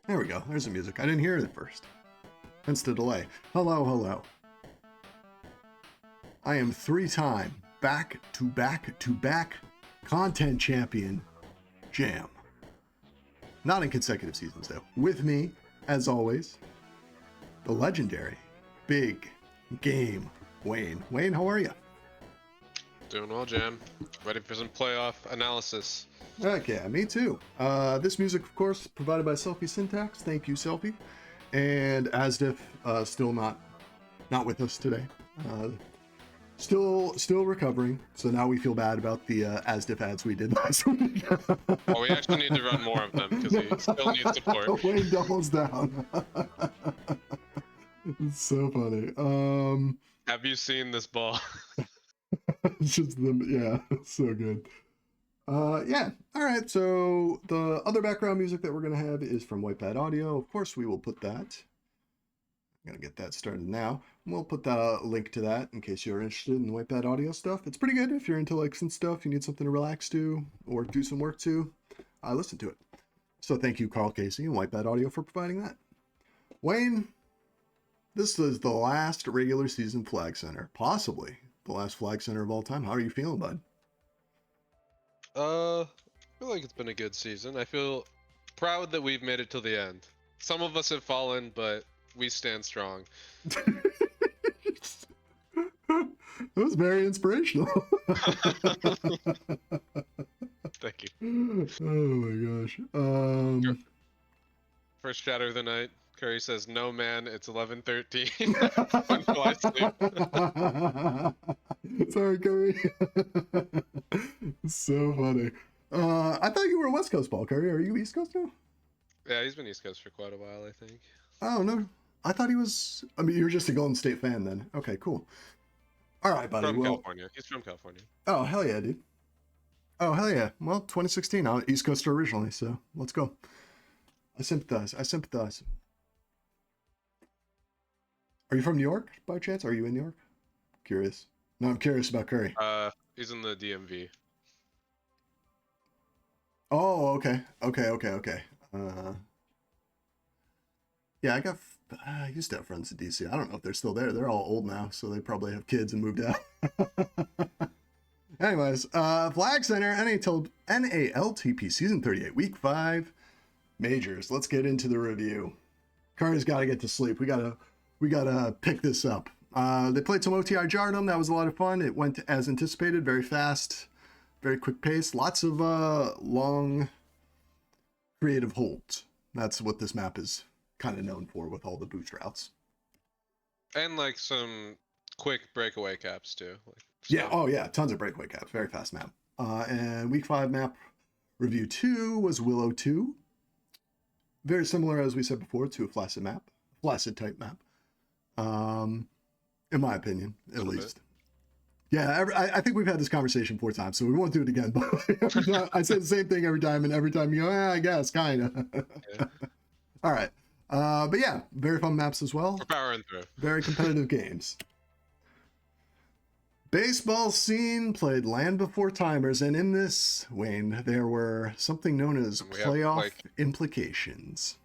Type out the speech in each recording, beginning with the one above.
There we go. There's the music. I didn't hear it at first. Hence the delay. Hello, hello. I am 3-time back-to-back content champion, Jam. Not in consecutive seasons, though. With me, as always, the legendary Big Game Wayne. Wayne, how are you? Doing well, Jam. Ready for some playoff analysis. Okay, me too. This music, of course, provided by SelfySyntax. Thank you, Selfie. And Asdif, still not with us today. Still recovering. So now we feel bad about the Asdif ads we did last week. Well, we actually need to run more of them because he still needs support. Wayne doubles down. It's so funny. Have you seen this ball? It's just them. Yeah, it's so good. Yeah. All right. So the other background music that we're going to have is from Whitepad Audio. Of course, we will put that. I'm going to get that started now. We'll put the link to that in case you're interested in Whitepad Audio stuff. It's pretty good if you're into like some stuff, you need something to relax to or do some work to. Listen to it. So thank you, Carl Casey and Whitepad Audio for providing that. Wayne, this is the last regular season Flag Center. Possibly the last Flag Center of all time. How are you feeling, bud? I feel like it's been a good season. I feel proud that we've made it till the end. Some of us have fallen, but we stand strong. That was very inspirational. Thank you. Oh my gosh. First shatter of the night. Curry says, "No man, it's 11:13." When will I sleep? Sorry, Curry. So funny. I thought you were a West Coast ball, Curry. Are you East Coast now? Yeah, he's been East Coast for quite a while, I think. Oh no, I thought he was. I mean, you're just a Golden State fan then. Okay, cool. All right, buddy. From California. He's from California. Oh hell yeah, dude. Oh hell yeah. Well, 2016. I'm East Coaster originally, so let's go. I sympathize. Are you from New York by chance? Are you in New York? Curious. No, I'm curious about Curry. He's in the DMV. Oh, okay. Yeah, I used to have friends in DC. I don't know if they're still there. They're all old now, so they probably have kids and moved out. Anyways, Flag Center, NALTP Season 38, Week 5, Majors. Let's get into the review. Curry's got to get to sleep. We gotta pick this up. They played some OTI Jardum. That was a lot of fun. It went as anticipated, very fast, very quick pace. Lots of long, creative holds. That's what this map is kind of known for with all the boost routes. And like some quick breakaway caps too. Yeah, oh yeah, tons of breakaway caps. Very fast map. And Week 5 map review 2 was Willow 2. Very similar, as we said before, to a Flaccid type map. In my opinion, at least. Yeah, I think we've had this conversation 4 times, so we won't do it again. But I say the same thing every time, and every time you go, I guess, kind of. Yeah. All right. But yeah, very fun maps as well. We're powering through. Very competitive games. Baseball Scene played Land Before Timers, and in this, Wayne, there were something known as playoff implications.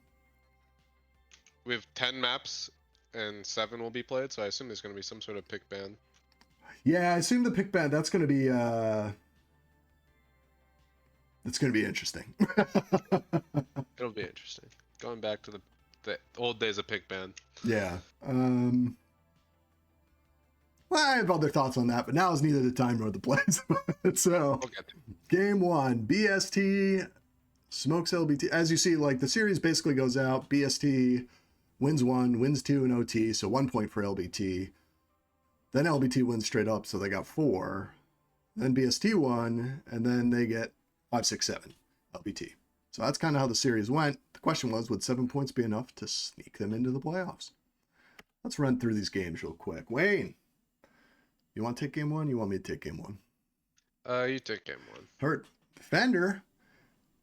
We have 10 maps, and 7 will be played, so I assume there's going to be some sort of pick ban. Yeah, I assume the pick ban, that's going to be interesting. It'll be interesting. Going back to the old days of pick ban. Yeah. Well, I have other thoughts on that, but now is neither the time nor the place. So, Game 1, BST smokes LBT. As you see, like the series basically goes out. BST wins 1, wins 2 in OT, so 1 point for LBT. Then LBT wins straight up, so they got 4. Then BST won, and then they get 5, 6, 7 LBT. So that's kind of how the series went. The question was, would 7 points be enough to sneak them into the playoffs? Let's run through these games real quick. Wayne, you want to take Game 1? You want me to take Game 1? You take Game 1. Hurt. Defender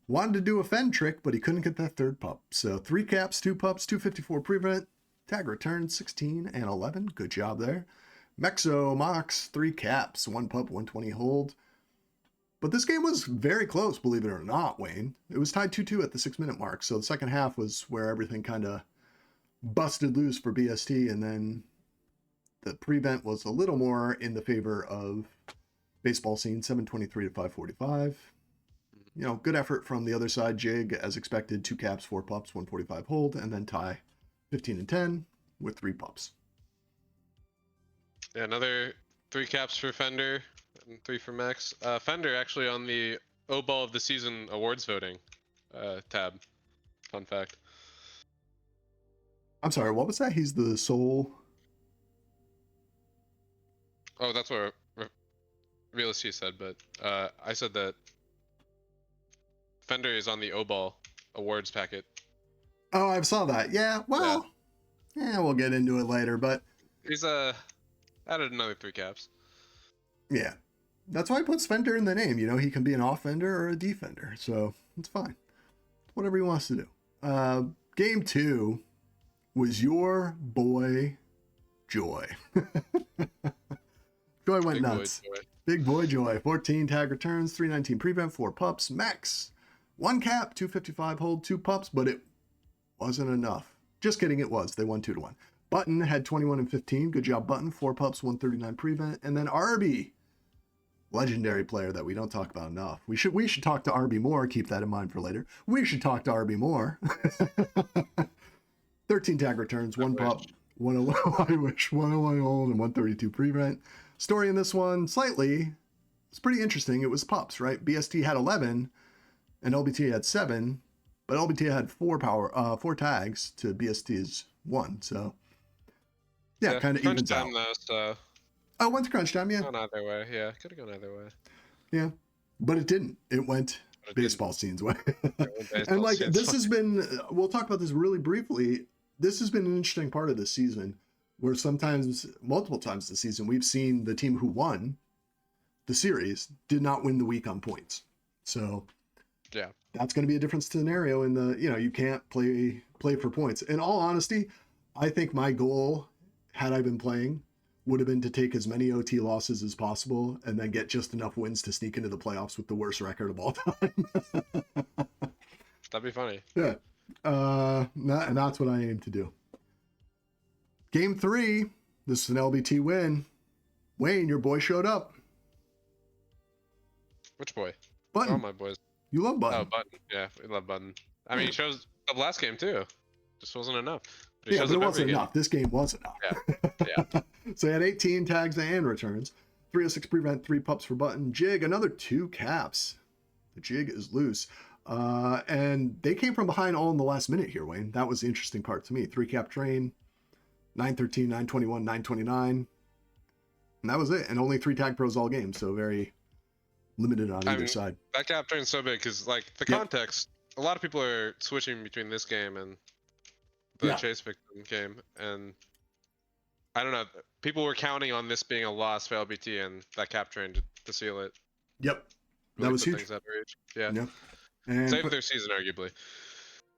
wanted to do a fend trick, but he couldn't get that third pup. So 3 caps, 2 pups, 254 prevent. Tag return, 16 and 11. Good job there. Mexo Mox, 3 caps, 1 pup, 120 hold. But this game was very close, believe it or not, Wayne. It was tied 2-2 at the 6-minute mark. So the second half was where everything kind of busted loose for BST. And then the prevent was a little more in the favor of baseball scene, 723 to 545. You know, good effort from the other side. Jig, as expected, 2 caps, 4 pups, 145 hold, and then Ty, 15 and 10 with 3 pups. Yeah, another 3 caps for Fender and 3 for Max. Fender actually on the O Ball of the Season awards voting tab. Fun fact. I'm sorry, what was that? He's the sole... Oh, that's what Realist said, but I said that Fender is on the O Ball awards packet. Oh, I saw that. Yeah, well, yeah, we'll get into it later, but... He's added another 3 caps. Yeah. That's why he puts Fender in the name. You know, he can be an off-fender or a defender, so it's fine. Whatever he wants to do. Game 2 was your boy, Joy. Joy went nuts. Big boy Joy. 14 tag returns, 319 prevent, 4 pups. Max, 1 cap, 255 hold, 2 pups, but it wasn't enough. Just kidding, it was. They won 2-1. Button had 21 and 15. Good job, Button. 4 pups, 139 prevent. And then Arby, legendary player that we don't talk about enough. We should talk to Arby more. Keep that in mind for later. We should talk to Arby more. 13 tag returns, 1 pup, 101 I wish, 101 hold, and 132 prevent. Story in this one, slightly, it's pretty interesting. It was pups, right? BST had 11 and LBT had 7, but LBT had 4 tags to BST's 1. So yeah, kind of evens out. Though, so... Oh, it went to crunch time, yeah. Gone either way, yeah. Could have gone either way. Yeah, but it didn't. It went baseball scenes way. And like, this has been, we'll talk about this really briefly. This has been an interesting part of this season where sometimes, multiple times this season, we've seen the team who won the series did not win the week on points. So yeah, that's going to be a different scenario in the, you know, you can't play for points. In all honesty, I think my goal, had I been playing, would have been to take as many OT losses as possible and then get just enough wins to sneak into the playoffs with the worst record of all time. That'd be funny. Yeah. And that's what I aim to do. Game 3, this is an LBT win. Wayne, your boy showed up. Which boy? Button. All my boys. You love Button. Oh, Button. Yeah, we love Button. I mean, he shows up last game too. Just wasn't enough. But it wasn't enough. This game was enough. Yeah. So he had 18 tags and returns. 306 prevent, 3 pups for Button. Jig, another 2 caps. The jig is loose. And they came from behind all in the last minute here, Wayne. That was the interesting part to me. 3 cap train, 913, 921, 929. And that was it. And only 3 tag pros all game. So very limited on either side. That cap train's so big because, like, the context, a lot of people are switching between this game and the chase victim game. And I don't know. People were counting on this being a loss for LBT and that cap train to seal it. Yep. Really that was huge. Yeah. Yep. And save their season, arguably.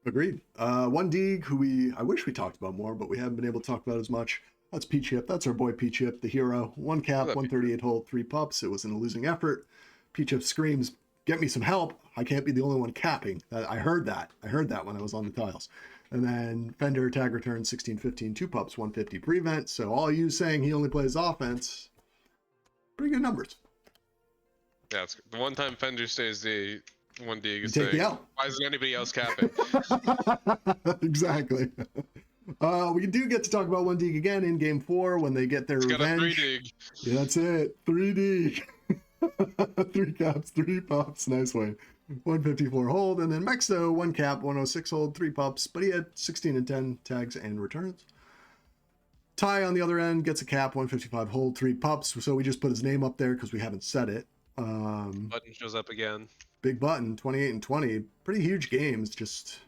Agreed. One Deeg, who I wish we talked about more, but we haven't been able to talk about as much. That's P-Chip. That's our boy P-Chip, the hero. 1 cap, 138 hold, 3 pups. It was in a losing effort. P-Chip screams, "Get me some help. I can't be the only one capping." I heard that. I heard that when I was on the tiles. And then Fender tag return 16-15, 2 pups, 150 prevent. So all you saying he only plays offense, pretty good numbers. Yeah, it's the one time Fender stays the one Deeg is take saying, the L. why isn't anybody else capping? Exactly. We do get to talk about one Deeg again in game 4 when they get their revenge. Got a 3 Deeg. Yeah, that's it. 3 Deeg. 3 caps, 3 pups. Nice way. 154 hold. And then Mexo, 1 cap, 106 hold, 3 pups. But he had 16 and 10 tags and returns. Ty on the other end gets a cap, 155 hold, 3 pups. So we just put his name up there because we haven't said it. Button shows up again. Big Button, 28 and 20. Pretty huge games, just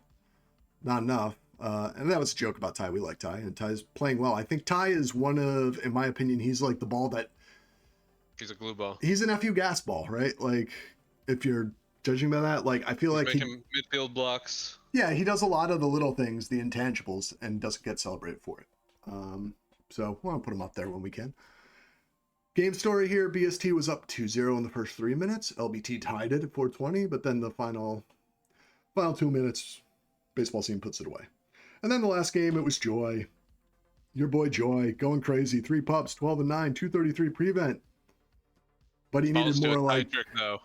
not enough. And that was a joke about Ty. We like Ty, and Ty's playing well. I think Ty is one of, in my opinion, he's like the ball that... He's a glue ball. He's an FU gas ball, right? Like, if you're judging by that, like, I feel like making midfield blocks. Yeah, he does a lot of the little things, the intangibles, and doesn't get celebrated for it. So we'll put him up there when we can. Game story here, BST was up 2-0 in the first 3 minutes. LBT tied it at 420, but then the final 2 minutes, baseball scene puts it away. And then the last game, it was Joy. Your boy Joy, going crazy. 3 pups, 12 and 9, 233 prevent. But he needed more like... trick, though.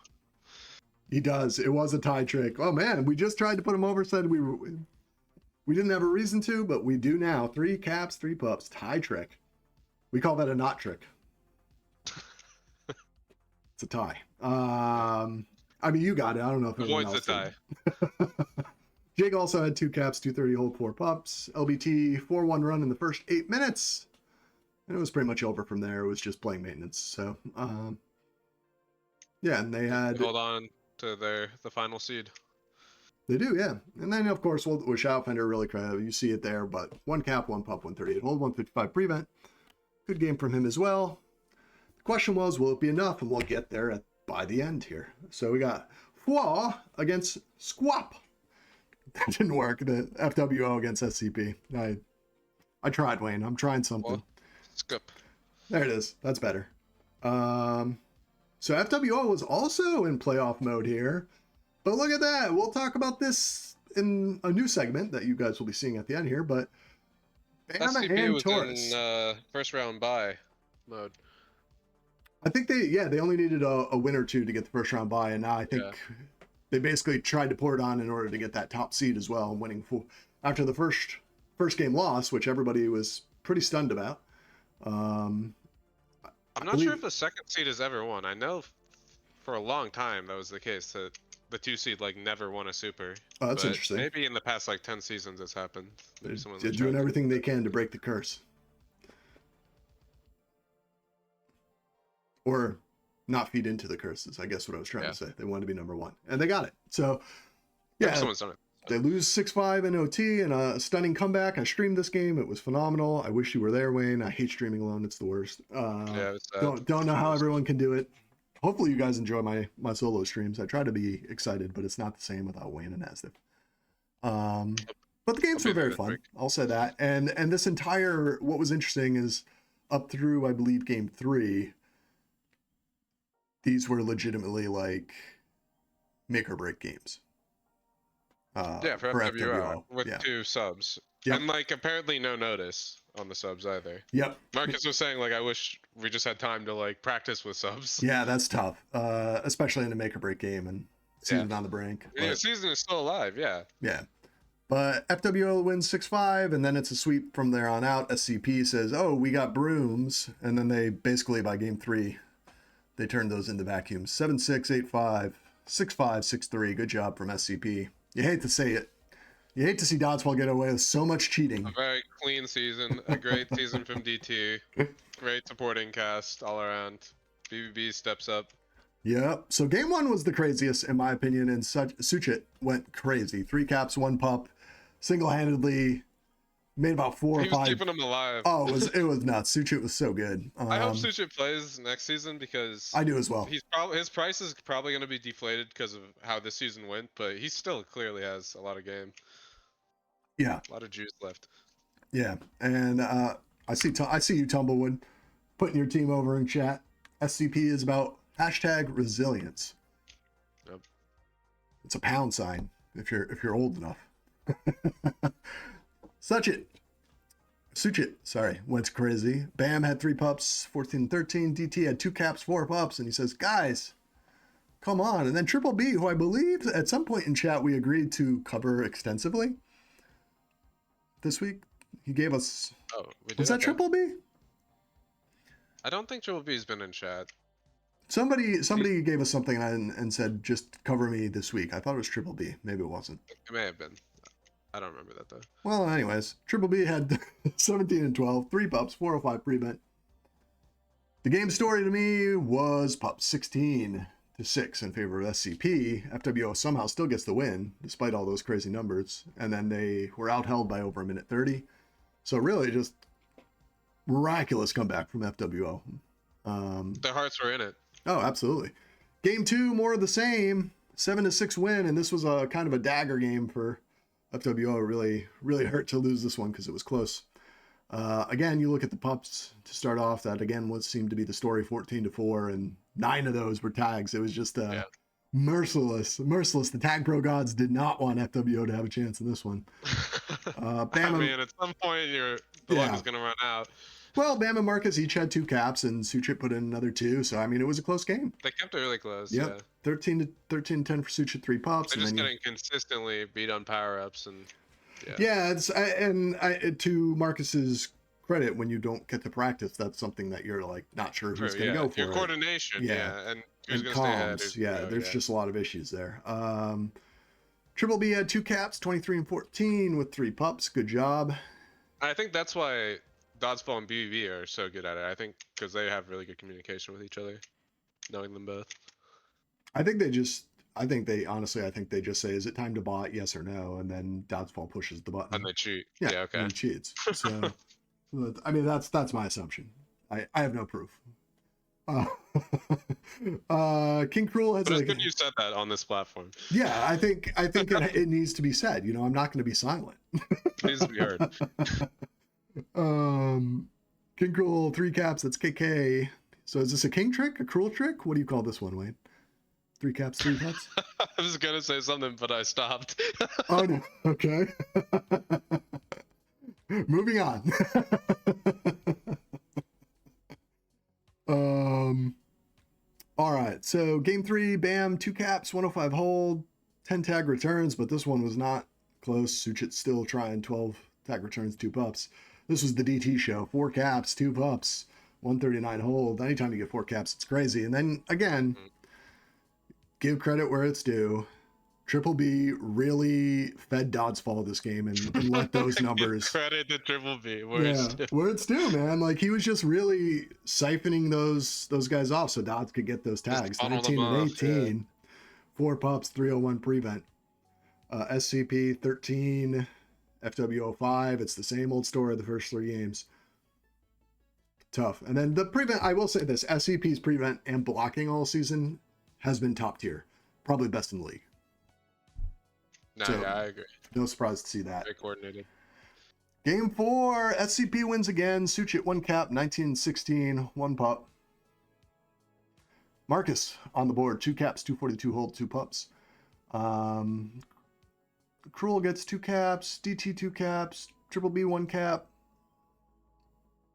He does. It was a tie trick. Oh man, we just tried to put him over, said we didn't have a reason to, but we do now. 3 caps, 3 pups, tie trick. We call that a not trick. It's a tie. I mean, you got it. I don't know if anyone else did. Jake also had 2 caps, 230 hold, 4 pups. LBT 4-1 run in the first 8 minutes. And it was pretty much over from there. It was just playing maintenance. So, yeah, and they had... Hold on to the final seed. They do, yeah. And then, of course, with Shoutfender, really credible. You see it there, but 1 cap, 1 pup, 138 hold, 155 prevent. Good game from him as well. The question was, will it be enough? And we'll get there by the end here. So we got Fwa against Squap. That didn't work. The FWO against SCP. I tried, Wayne. I'm trying something. Skip. There it is. That's better. So FWO was also in playoff mode here. But look at that. We'll talk about this in a new segment that you guys will be seeing at the end here. But Bama SCP and was Taurus. in first round bye mode. I think they only needed a win or 2 to get the first round bye, and now I think they basically tried to pour it on in order to get that top seed as well, winning after the first game loss, which everybody was pretty stunned about. I'm not sure if the second seed has ever won. I know for a long time that was the case, that the 2 seed never won a super. Oh, that's interesting. Maybe in the past 10 seasons it's happened. They're doing everything they can to break the curse. Or not feed into the curses, I guess what I was trying to say. They wanted to be number 1. And they got it. So, yeah. Someone's done it. They lose 6-5 in OT and a stunning comeback. I streamed this game. It was phenomenal. I wish you were there, Wayne. I hate streaming alone. It's the worst. Don't know how everyone can do it. Hopefully you guys enjoy my solo streams. I try to be excited, but it's not the same without Wayne and Asdip. But the games were very fun. I'll say that. And this entire, what was interesting is up through, I believe, game 3, these were legitimately make or break games. For FWO with 2 subs. Yep. And apparently no notice on the subs either. Yep. Marcus was saying I wish we just had time to practice with subs. Yeah, that's tough. Especially in a make or break game and season on the brink. The season is still alive, yeah. Yeah. But FWO wins 6-5, and then it's a sweep from there on out. SCP says, oh, we got brooms. And then they basically, by game 3, they turned those into vacuums. 7-6, 8-5, 6-5, 6-3. Good job from SCP. You hate to say it. You hate to see Dodgeball get away with so much cheating. A very clean season. A great season from DT. Great supporting cast all around. BBB steps up. Yep. So game 1 was the craziest, in my opinion, and Suchit went crazy. 3 caps, 1 pup. Single-handedly made about 4 or 5. He was keeping them alive. Oh, it was nuts. Suchit was so good. I hope Suchit plays next season because I do as well. His price is probably going to be deflated because of how this season went, but he still clearly has a lot of game. Yeah, a lot of juice left. Yeah, and I see you, Tumblewood, putting your team over in chat. SCP is about #resilience. Yep. It's a pound sign if you're old enough. Suchit, sorry, went crazy. Bam had 3 pups, 14-13. DT had 2 caps, 4 pups, and he says, guys, come on. And then Triple B, who I believe at some point in chat we agreed to cover extensively this week, he gave us... Oh, we did. Was that Triple B? I don't think Triple B's been in chat. Somebody gave us something and said, just cover me this week. I thought it was Triple B. Maybe it wasn't. It may have been. I don't remember that, though. Well, anyways, Triple B had 17-12, 3 pups, 405 prevent. The game story to me was pup 16-6 in favor of SCP. FWO somehow still gets the win, despite all those crazy numbers. And then they were outheld by over 1:30. So really just miraculous comeback from FWO. Their hearts were in it. Oh, absolutely. Game 2, more of the same. 7-6 win, and this was a kind of a dagger game for FWO. It really hurt to lose this one because it was close. Again, you look at the pups to start off. That again seemed to be the story, 14-4, and 9 of those were tags. It was just merciless. The TagPro gods did not want FWO to have a chance in this one. I mean, at some point, the luck is going to run out. Well, Bam and Marcus each had 2 caps, and Suchit put in another 2. So I mean, it was a close game. They kept it really close. Yep. Yeah, 13-10 for Suchit, 3 pups. They're just getting consistently beat on power ups, and to Marcus's credit, when you don't get to practice, that's something that you're like not sure who's going to go for. Your coordination, and who's going to stay ahead. There's just a lot of issues there. Triple B had 2 caps, 23 and 14 with 3 pups. Good job. I think that's why Dodgeball and BBB are so good at it. I think because they have really good communication with each other, knowing them both. I think they just say, "Is it time to bot? Yes or no?" And then Dodgeball pushes the button. And they cheat. Yeah, okay. And cheats. So, I mean, that's my assumption. I have no proof. King Cruel has. But it's good you said that on this platform. Yeah, I think it needs to be said. You know, I'm not going to be silent. It needs to be heard. King Cruel 3 caps. That's KK. So is this a king trick? A cruel trick? What do you call this one, Wayne? 3 caps, 3 pups? I was gonna say something, but I stopped. Oh no. Okay. Moving on. All right. So game 3, Bam, 2 caps, 105 hold, 10 tag returns, but this one was not close. Suchit still trying 12 tag returns, 2 pups. This was the DT show. 4 caps, 2 pups, 139 hold. Anytime you get 4 caps, it's crazy. And then again, give credit where it's due. Triple B really fed Dodgeball this game and let those numbers. Credit to Triple B. Where it's due, man. Like, he was just really siphoning those guys off so Dodds could get those tags. 19 and 18, 4 pups, 301 prevent. SCP 13, FWO 5. It's the same old story of the first 3 games. Tough. And then the prevent, I will say this, SCP's prevent and blocking all season has been top tier. Probably best in the league. No, so, I agree. No surprise to see that. Very coordinated. Game 4, SCP wins again. Suchit 1 cap, 19-16, 1 pup. Marcus on the board, 2 caps, 242 hold, 2 pups. Cruel gets 2 caps, DT 2 caps, Triple B 1 cap.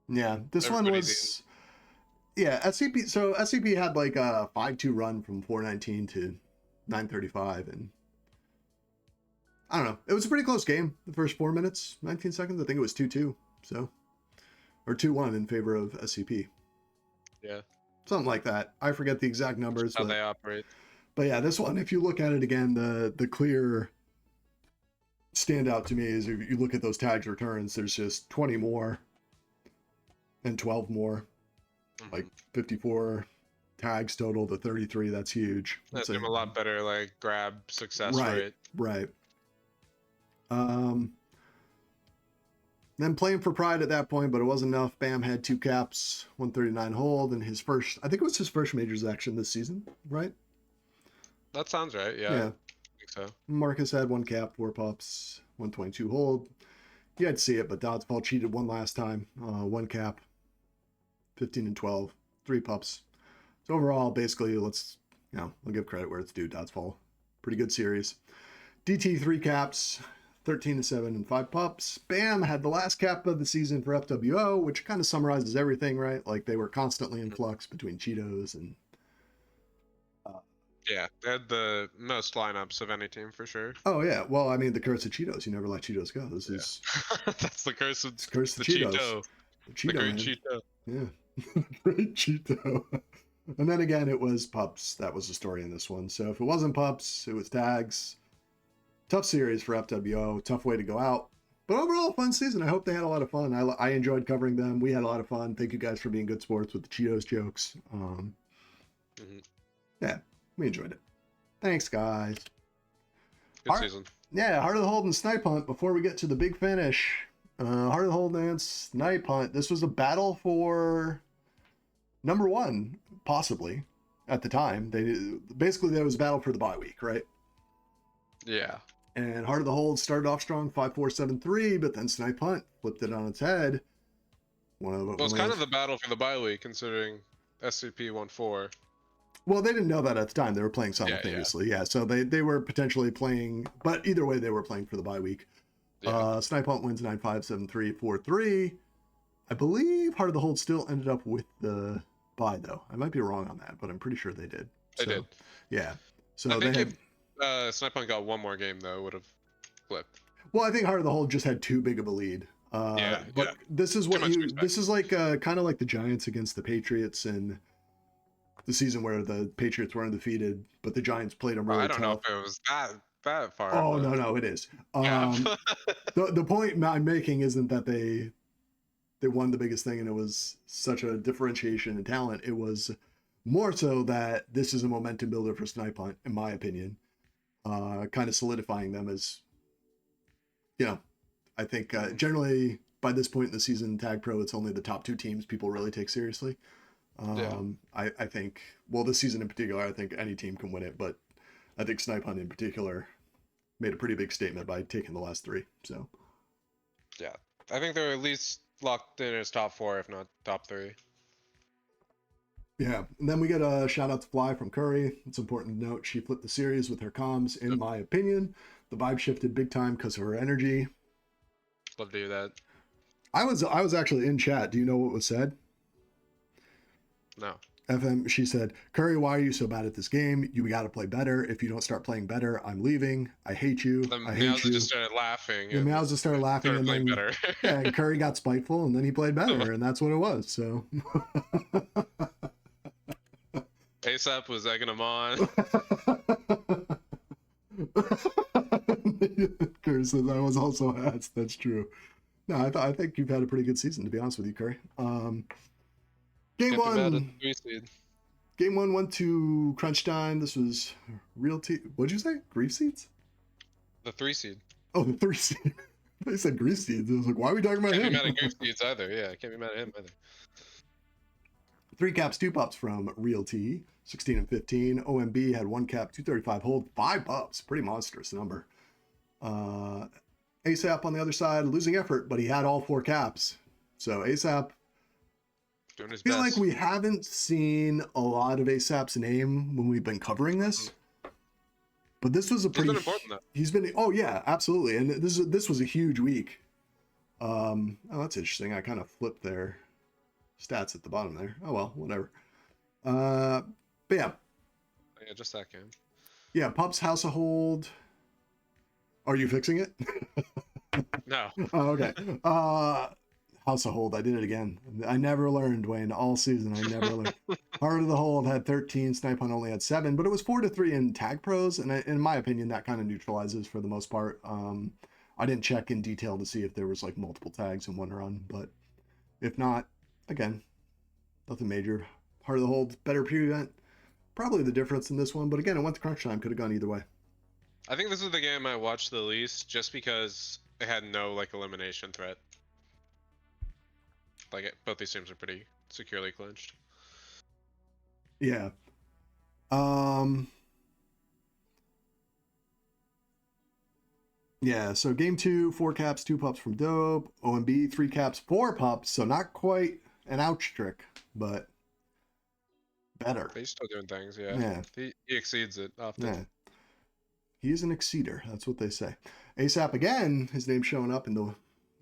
Yeah, this one was... Yeah, SCP. So SCP had like a 5-2 run from 419 to 935, and I don't know. It was a pretty close game. The first 4 minutes, 19 seconds. I think it was 2-2. So, or 2-1 in favor of SCP. Yeah, something like that. I forget the exact numbers. That's how they operate. But yeah, this one, if you look at it again, the clear standout to me is if you look at those tags returns, there's just 20 more and 12 more. Like 54 tags total to 33. That's huge. That's a lot better, like, grab success rate. Right. Then playing for pride at that point, but it wasn't enough. Bam had 2 caps, 139 hold, and his first, I think it was his first majors action this season, right? That sounds right. Yeah. I think so. Marcus had 1 cap, 4 pups, 122 hold. You had to see it, but Dodgeball cheated 1 last time. 1 cap, 15 and 12, 3 pups. So overall, basically, we'll give credit where it's due. Dodgeball, pretty good series. DT 3 caps, 13-7 and 5 pups. Bam had the last cap of the season for FWO, which kind of summarizes everything, right? Like, they were constantly in flux between Cheetos and... Yeah, they had the most lineups of any team for sure. Oh, yeah. Well, I mean, the curse of Cheetos. You never let Cheetos go. This is... That's the curse of the Cheetos. The great Cheeto. Yeah. Great Cheeto. And then again, it was pups. That was the story in this one. So if it wasn't pups, it was tags. Tough series for FWO. Tough way to go out. But overall, fun season. I hope they had a lot of fun. I enjoyed covering them. We had a lot of fun. Thank you guys for being good sports with the Cheetos jokes. Yeah, we enjoyed it. Thanks, guys. Good season. Yeah, Heart of the Hold and Snipe Hunt. Before we get to the big finish, Heart of the Hold and Snipe Hunt. This was a battle for number 1, possibly, at the time. Basically, there was a battle for the bye week, right? Yeah. And Heart of the Hold started off strong, 5-4-7-3, but then Snipe Hunt flipped it on its head. Well, it's kind of the battle for the bye week, considering SCP won 4. Well, they didn't know that at the time. They were playing simultaneously. Yeah. So they were potentially playing, but either way, they were playing for the bye week. Yeah. Snipe Hunt wins 9-5, 7-3, 4-3. I believe Heart of the Hold still ended up with the bye, though. I might be wrong on that, but I'm pretty sure they did. They did. Yeah. So I think if Snipe Hunt got one more game, though, it would have flipped. Well, I think Heart of the Hold just had too big of a lead. But this is this is like kind of like the Giants against the Patriots and the season where the Patriots were undefeated, but the Giants played them really tough. I don't know if it was that far. Oh, no, it is. The point I'm making isn't that they won the biggest thing and it was such a differentiation in talent. It was more so that this is a momentum builder for Snipe Hunt, in my opinion, kind of solidifying them as, I think generally by this point in the season, TagPro, it's only the top 2 teams people really take seriously. I think, well, this season in particular, I think any team can win it, but I think Snipe Hunt in particular made a pretty big statement by taking the last 3. So, yeah, I think they're at least locked in as top 4, if not top 3. Yeah, and then we get a shout out to Fly from Curry. It's important to note she flipped the series with her comms, in my opinion. The vibe shifted big time because of her energy. Love to hear that. I was actually in chat. Do you know what was said? No. FM, she said, Curry, why are you so bad at this game? You got to play better. If you don't start playing better, I'm leaving. I hate you. I hate you. Just started laughing. And Meowza started laughing, and then better. Yeah, and Curry got spiteful, and then he played better, and that's what it was. So ASAP was egging him on. Curry says I was also hats. That's true. No, I think you've had a pretty good season, to be honest with you, Curry. Game 1. Game 1 went to crunch time. This was what'd you say? Grief seeds? The 3 seed. Oh, the 3 seed. They said grief seeds. I was like, why are we talking about him? Can't be mad at grief seeds either. Yeah, I can't be mad at him either. 3 caps, 2 pups from Realty. 16 and 15. OMB had 1 cap, 235 hold, 5 pups. Pretty monstrous number. ASAP on the other side, losing effort, but he had all 4 caps. So ASAP, doing his I feel best. like we haven't seen a lot of ASAP's name when we've been covering this. But this was a pretty... He's been important, though. He's been... Oh, yeah, absolutely. And this was a huge week. Oh, that's interesting. I kind of flipped their stats at the bottom there. Oh, well, whatever. But yeah. Yeah, just that game. Yeah, Pups, House of Hold. Are you fixing it? No. Oh, okay. House of Hold. I did it again. I never learned, Wayne. All season, I never learned. Heart of the Hold had 13. Snipe Hunt only had 7, but it was 4-3 in TagPros, and in my opinion, that kind of neutralizes for the most part. I didn't check in detail to see if there was like multiple tags in one run, but if not, again, nothing major. Heart of the Hold, better prevent. Probably the difference in this one, but again, it went to crunch time. Could have gone either way. I think this is the game I watched the least, just because it had no like elimination threat. Like both these teams are pretty securely clinched. Yeah. Yeah, so game 2, 4 caps, 2 pups from Dope. OMB, 3 caps, 4 pups, so not quite an ouch trick, but better. He's still doing things, yeah. He exceeds it often. Yeah. He is an exceeder, that's what they say. ASAP again, his name's showing up in the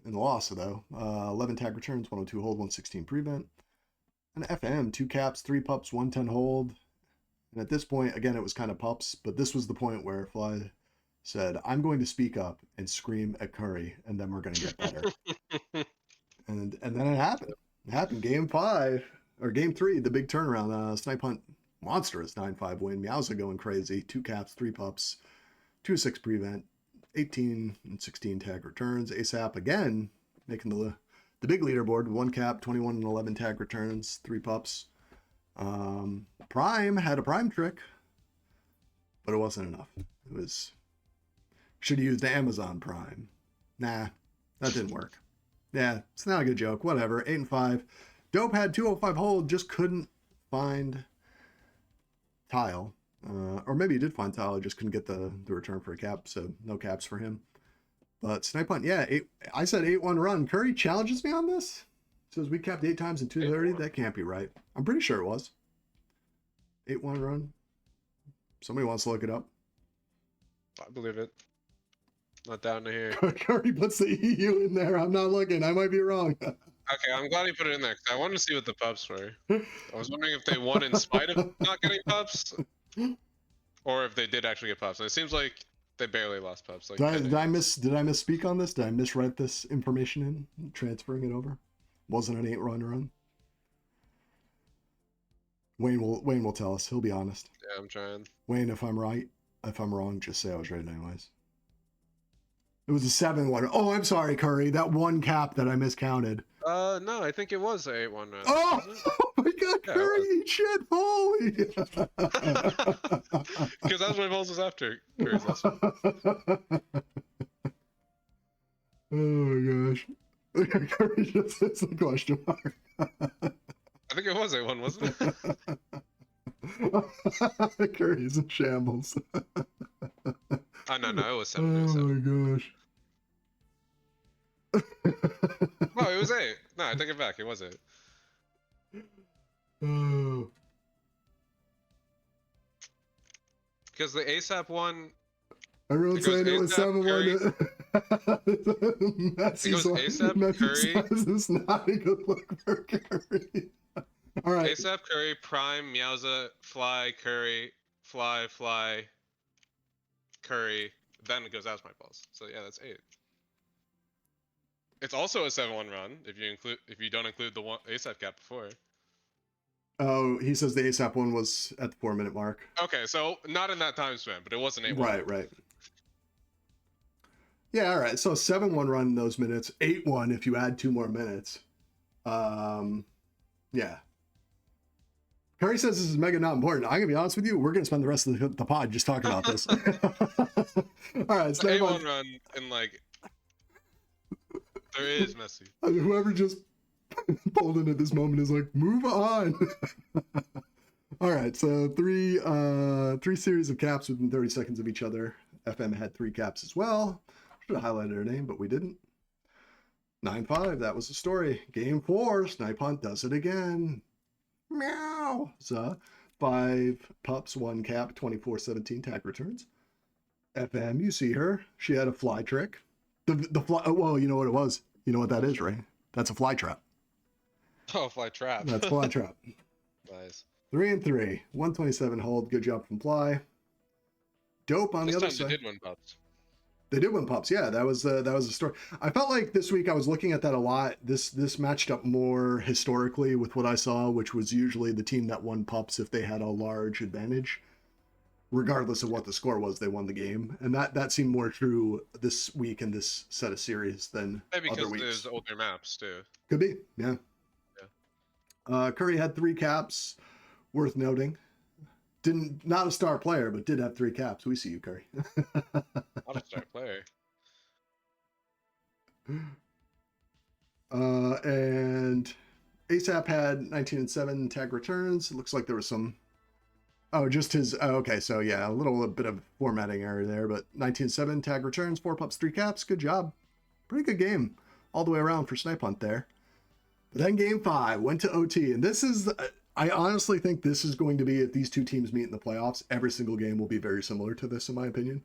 loss, though. 11 tag returns, 102 hold, 116 prevent. And FM, 2 caps, 3 pups, 110 hold. And at this point, again, it was kind of pups, but this was the point where Fly said, I'm going to speak up and scream at Curry, and then we're going to get better. and then it happened. It happened. Game 5, or Game 3, the big turnaround. Snipe Hunt, monstrous 9-5 win. Meowza going crazy. 2 caps, 3 pups, 2-6 prevent, 18 and 16 tag returns. ASAP again, making the big leaderboard. 1 cap, 21 and 11 tag returns, 3 pups. Prime had a prime trick, but it wasn't enough. It was... Should have used Amazon Prime. Nah, that didn't work. Yeah, it's not a good joke. Whatever. 8 and 5. Dope had 205 hold, just couldn't find Tile. Or maybe he did find Tile, just couldn't get the return for a cap, so no caps for him. But Snipe Hunt, yeah, I said 8-1 run. Curry challenges me on this. Says we capped 8 times in 230. That can't be right. I'm pretty sure it was. 8-1 run. Somebody wants to look it up. I believe it. Not down to here. Curry puts the EU in there. I'm not looking. I might be wrong. Okay, I'm glad he put it in there because I wanted to see what the pups were. I was wondering if they won in spite of not getting pups, or if they did actually get pups. And it seems like they barely lost pups. Like did I misspeak on this? Did I miswrite this information in, transferring it over? Wasn't an 8-run run. Wayne will tell us. He'll be honest. Yeah, I'm trying. Wayne, if I'm right, if I'm wrong, just say I was right anyways. It was a 7-1. Oh, I'm sorry, Curry. That one cap that I miscounted. No, I think it was a 8-1 run. Oh, oh my God, Yeah, Curry, eat shit, holy! Because that's what Vols was after. Curry's last one. Oh my gosh. Curry just hits the question mark. I think it was 8-1, wasn't it? Curry's in shambles. Oh, no, it was 7. Oh It was 7. my gosh. No, it was 8. No, I take it back. It was 8. Oh. Because the ASAP one. Everyone's saying it was 7-1. Messi Curry. This is not a good look for Curry. All right. ASAP Curry, Prime, Meowza, Fly, Curry, Fly, Curry. Then it goes out to my balls. So yeah, that's 8. It's also a 7-1 run if you don't include the one ASAP cap before. Oh, he says the ASAP one was at the 4-minute mark. Okay, so not in that time span, but it was an 8-1. Right. Yeah, all right. So 7-1 run in those minutes, 8-1 if you add 2 more minutes. Yeah. Curry says this is mega not important. I'm gonna be honest with you. We're gonna spend the rest of the pod just talking about this. All right, so 8-1 run in like there is Messi. Whoever just pulled in at this moment is like, move on. All right, so three series of caps within 30 seconds of each other. FM had 3 caps as well. Should have highlighted her name, but we didn't. 9-5, that was the story. Game 4, Snipe Hunt does it again. Meow. So 5 pups, 1 cap, 24-17 tag returns. FM, you see her. She had a fly trick. The fly. Oh, well, you know what it was. You know what that is, right? That's a fly trap. Oh, fly trap. That's fly trap. Nice. 3 and 3, 127 hold. Good job from Fly. Dope on the other side. They did win pups. They did win pups. Yeah, that was the story. I felt like this week I was looking at that a lot. This matched up more historically with what I saw, which was usually the team that won pups if they had a large advantage. Regardless of what the score was, they won the game. And that seemed more true this week in this set of series than Maybe other because weeks. there's older maps too. Could be, yeah. Curry had 3 caps, worth noting. Not a star player, but did have 3 caps. We see you, Curry. Not a star player. And ASAP had 19 and 7 tag returns. It looks like there was some. Oh, just his. Oh, okay, so yeah, a little bit of formatting error there, but 19-7 tag returns, 4 pups, 3 caps. Good job. Pretty good game all the way around for Snipe Hunt there. But then game 5 went to OT, and this is. I honestly think this is going to be, if these 2 teams meet in the playoffs, every single game will be very similar to this, in my opinion.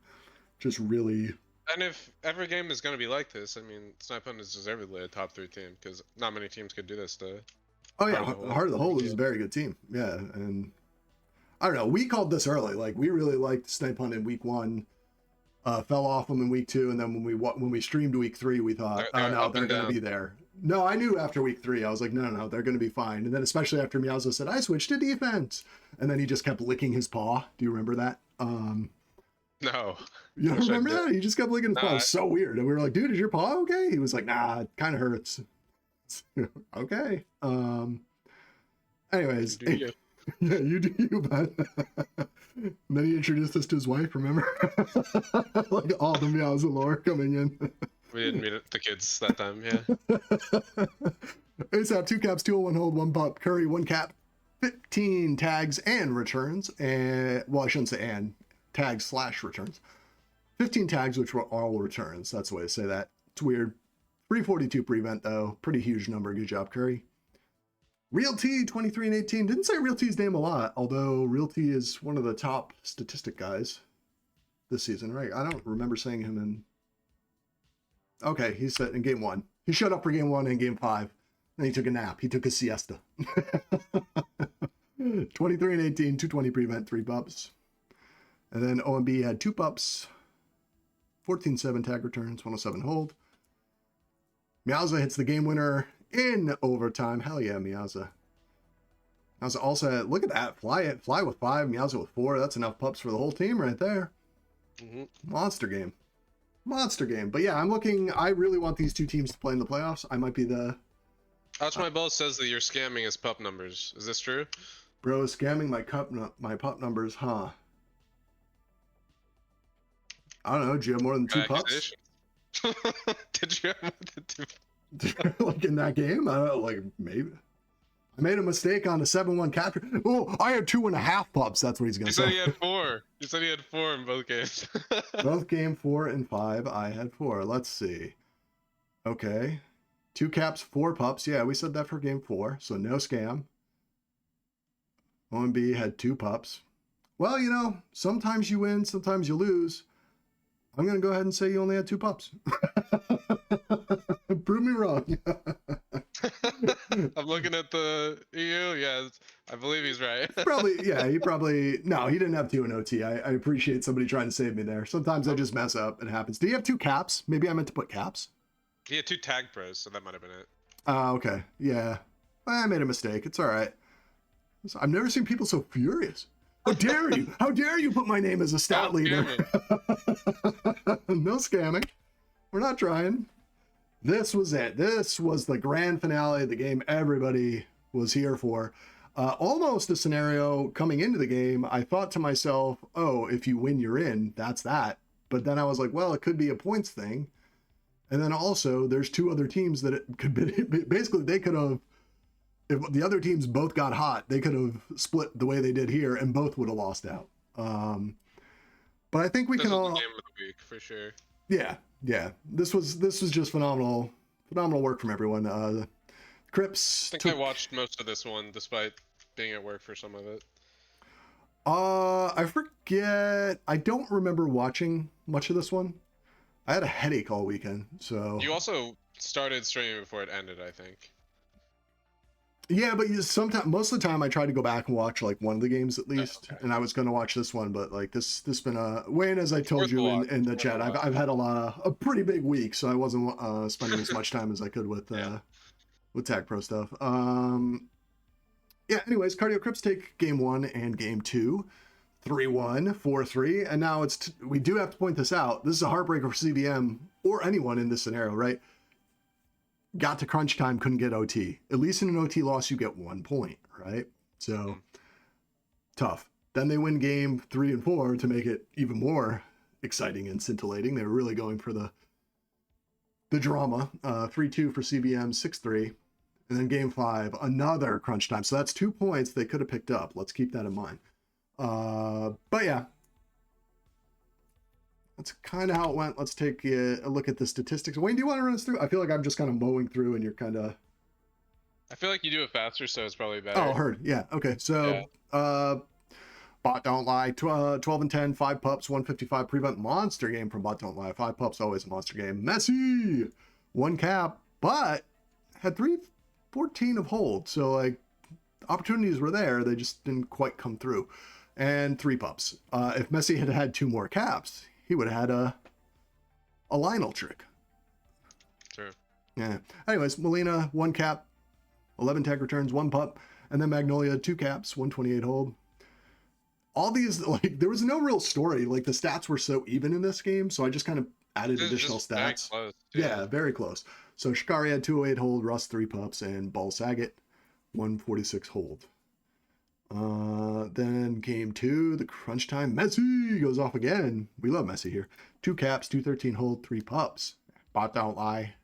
Just really. And if every game is going to be like this, I mean, Snipe Hunt is deservedly a top 3 team because not many teams could do this to. Oh yeah, Heart of the Hole is a very good team. Yeah, and I don't know. We called this early. Like, we really liked Snipe Hunt in week 1. Fell off them in week 2, and then when we streamed week 3, we thought, oh no, they're going to be there. No, I knew after week 3, I was like, no, they're going to be fine. And then especially after Meowza said, I switched to defense. And then he just kept licking his paw. Do you remember that? No. You don't remember that? He just kept licking his paw. It was so weird. And we were like, dude, is your paw okay? He was like, nah, it kind of hurts. Okay. Anyways. Yeah, you do you, man. And then he introduced us to his wife, remember? Like all the Meowza lore coming in. We didn't meet the kids that time, yeah. ASAP, 2 caps, 201 hold, 1 pup. Curry, 1 cap, 15 tags and returns. And well, I shouldn't say and. Tags / returns. 15 tags, which were all returns. That's the way to say that. It's weird. 342 prevent, though. Pretty huge number. Good job, Curry. Realty 23 and 18. Didn't say Realty's name a lot, although Realty is one of the top statistic guys this season, right? I don't remember saying him in. Okay, he said in game 1. He showed up for game 1 and game 5. Then he took a nap. He took a siesta. 23 and 18, 220 prevent, 3 pups. And then OMB had 2 pups, 14-7 tag returns, 107 hold. Meowza hits the game winner in overtime. Hell yeah, Meowza. Meowza also had, look at that, fly with 5, Meowza with 4. That's enough pups for the whole team right there. Monster game. Monster game. But yeah, I really want these two teams to play in the playoffs. I might be the... Ouch My Ball says that you're scamming his pup numbers. Is this true? Bro, scamming my pup numbers, huh? I don't know. Did you have more than 2 pups? Did you have more than 2? Like in that game? I don't know, like maybe. I made a mistake on a 7-1 capture. Oh, I had 2.5 pups. That's what he's gonna say. You said he had 4. You said he had 4 in both games. Both game 4 and 5. I had 4. Let's see. Okay. 2 caps, 4 pups. Yeah, we said that for game 4. So no scam. OMB had 2 pups. Well, you know, sometimes you win, sometimes you lose. I'm going to go ahead and say you only had 2 pups. Prove me wrong. I'm looking at the EU. Yeah, I believe he's right. No, he didn't have 2 in OT. I appreciate somebody trying to save me there. Sometimes I just mess up. It happens. Do you have 2 caps? Maybe I meant to put caps. He had 2 TagPros, so that might have been it. Okay. Yeah. I made a mistake. It's all right. I've never seen people so furious. How dare you? How dare you put my name as a stat leader? No scamming. We're not trying. This was it. This was the grand finale of the game everybody was here for. Almost a scenario coming into the game. I thought to myself, oh, if you win, you're in. That's that. But then I was like, well, it could be a points thing. And then also there's 2 other teams that it could be, basically they could have, if the other teams both got hot, they could have split the way they did here and both would have lost out. But I think we can all... This was the game of the week, for sure. Yeah. This was just phenomenal work from everyone. Crips... I think I watched most of this one, despite being at work for some of it. I forget. I don't remember watching much of this one. I had a headache all weekend, so... You also started streaming before it ended, I think. Yeah, but most of the time I tried to go back and watch like one of the games at least, and I was going to watch this one, but like this been a Wayne, as I told you in the chat, I've had a pretty big week, so I wasn't spending as much time as I could with TagPro stuff. Yeah. Anyways, Cardio Crips take game 1 and game 2, 3-1, 4-3, and now we do have to point this out. This is a heartbreaker for CVM or anyone in this scenario, right? Got to crunch time, couldn't get OT. At least in an OT loss, you get 1 point, right? So tough. Then they win game 3 and 4 to make it even more exciting and scintillating. They were really going for the drama. 3-2 for CBM, 6-3. And then game 5, another crunch time. So that's 2 points they could have picked up. Let's keep that in mind. But yeah, that's kind of how it went. Let's take a look at the statistics. Wayne, do you want to run us through? I feel like I'm just kind of mowing through and you're kind of... I feel like you do it faster, so it's probably better. Oh, heard. Yeah. Okay. So, Bot Don't Lie, 12 and 10, 5 pups, 155 prevent. Monster game from Bot Don't Lie. 5 pups, always a monster game. Messi, 1 cap, but had 314 of hold. So, like, opportunities were there. They just didn't quite come through. And 3 pups. If Messi had had 2 more caps, he would have had a Lionel trick. Sure. Yeah. Anyways, Molina, 1 cap, 11 tag returns, 1 pup, and then Magnolia, 2 caps, 128 hold. All these, like, there was no real story. Like, the stats were so even in this game, so I just kind of added additional stats. Very close, yeah, very close. So Shikari had 208 hold, Russ 3 pups, and Ball Saget, 146 hold. Then game 2, the crunch time, Messi goes off again. We love Messi here. 2 caps, 213 hold, 3 pups. Bot Don't Lie,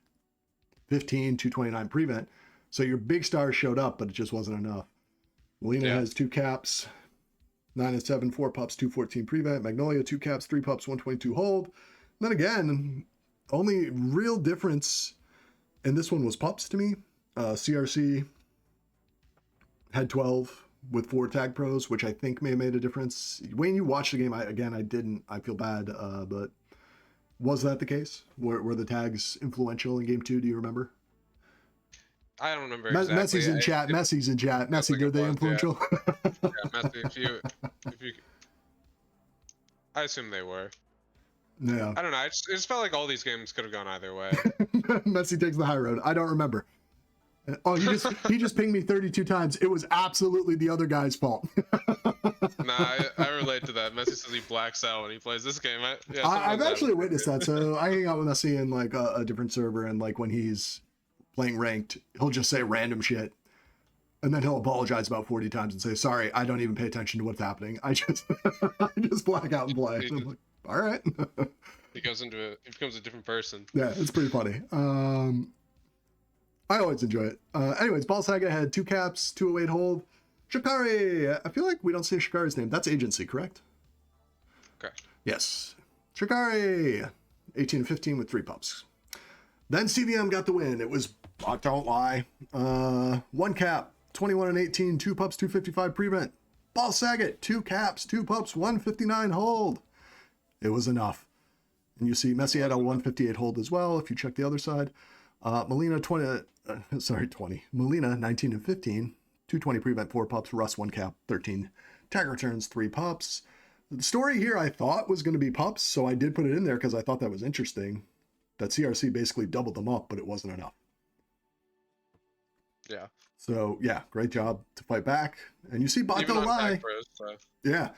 15, 229 prevent. So your big stars showed up, but it just wasn't enough. Molina has 2 caps, 9 and 7, 4 pups, 214 prevent. Magnolia, 2 caps, 3 pups, 122 hold. And then again, only real difference And this one was pups to me. CRC had 12 with 4 tag pros, which I think may have made a difference. When you watch the game, I didn't. I feel bad, but was that the case? Were the tags influential in game 2? Do you remember? I don't remember exactly. Messi's in chat. Messi's in chat. Messi, like were they influential? Yeah, Messi. If you, I assume they were. Yeah. I don't know. It just felt like all these games could have gone either way. Messi takes the high road. I don't remember. Oh, he just pinged me 32 times. It was absolutely the other guy's fault. Nah, I relate to that. Messi says he blacks out when he plays this game. I've actually witnessed that. So I hang out with Messi in like a different server, and like when he's playing ranked, he'll just say random shit, and then he'll apologize about 40 times and say, "Sorry, I don't even pay attention to what's happening. I just black out and play." I'm like, all right. He becomes a different person. Yeah, it's pretty funny. I always enjoy it. Anyways, Ball Saga had 2 caps, 208 hold. Shikari, I feel like we don't say Shikari's name. That's agency, correct? Correct. Yes. Shikari, 18 and 15 with 3 pups. Then CVM got the win. It was, don't lie, 1 cap, 21 and 18, 2 pups, 255 prevent. Ball Saget, 2 caps, 2 pups, 159 hold. It was enough. And you see Messi had a 158 hold as well, if you check the other side. Molina, 20. Molina, 19 and 15, 220 prevent, 4 pups. Russ, 1 cap, 13 tag returns, 3 pups. The story here I thought was going to be pups, so I did put it in there because I thought that was interesting. That CRC basically doubled them up, but it wasn't enough. Yeah. So, yeah, great job to fight back. And you see Bot Don't Lie. Yeah.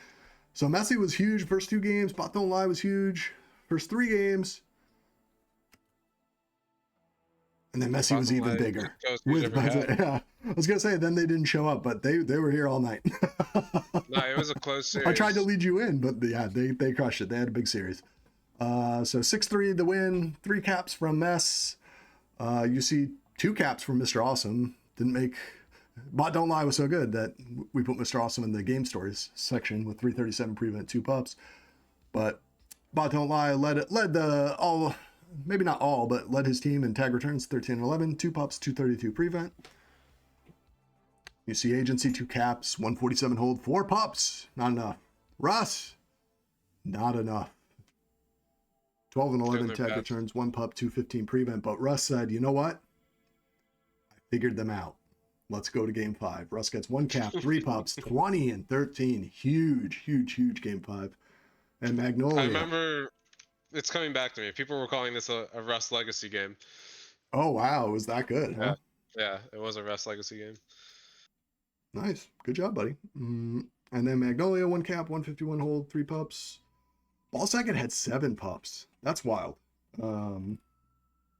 So Messi was huge first 2 games. Bot Don't Lie was huge first 3 games. And then Messi was even bigger. Yeah, I was gonna say then they didn't show up, but they were here all night. No, it was a close series. I tried to lead you in, but yeah, they crushed it. They had a big series. So 6-3 the win, 3 caps from Mess. You see 2 caps from Mr. Awesome. Didn't make Bot Don't Lie was so good that we put Mr. Awesome in the game stories section with 337 prevent, 2 pups. But Bot Don't Lie led the all. Maybe not all, but led his team in tag returns, 13 and 11, 2 pups, 232 prevent. You see agency, 2 caps, 147 hold, 4 pups, not enough. Russ, not enough. 12 and 11 tag returns, 1 pup, 215 prevent. But Russ said, you know what? I figured them out. Let's go to game 5. Russ gets 1 cap, 3 pups, 20 and 13. Huge, huge, huge game 5. And Magnolia. I remember... It's coming back to me. People were calling this a Rust Legacy game. Oh, wow. It was that good, huh? Yeah, it was a Rust Legacy game. Nice. Good job, buddy. And then Magnolia, 1 cap, 151 hold, 3 pups. Ball Saget had 7 pups. That's wild.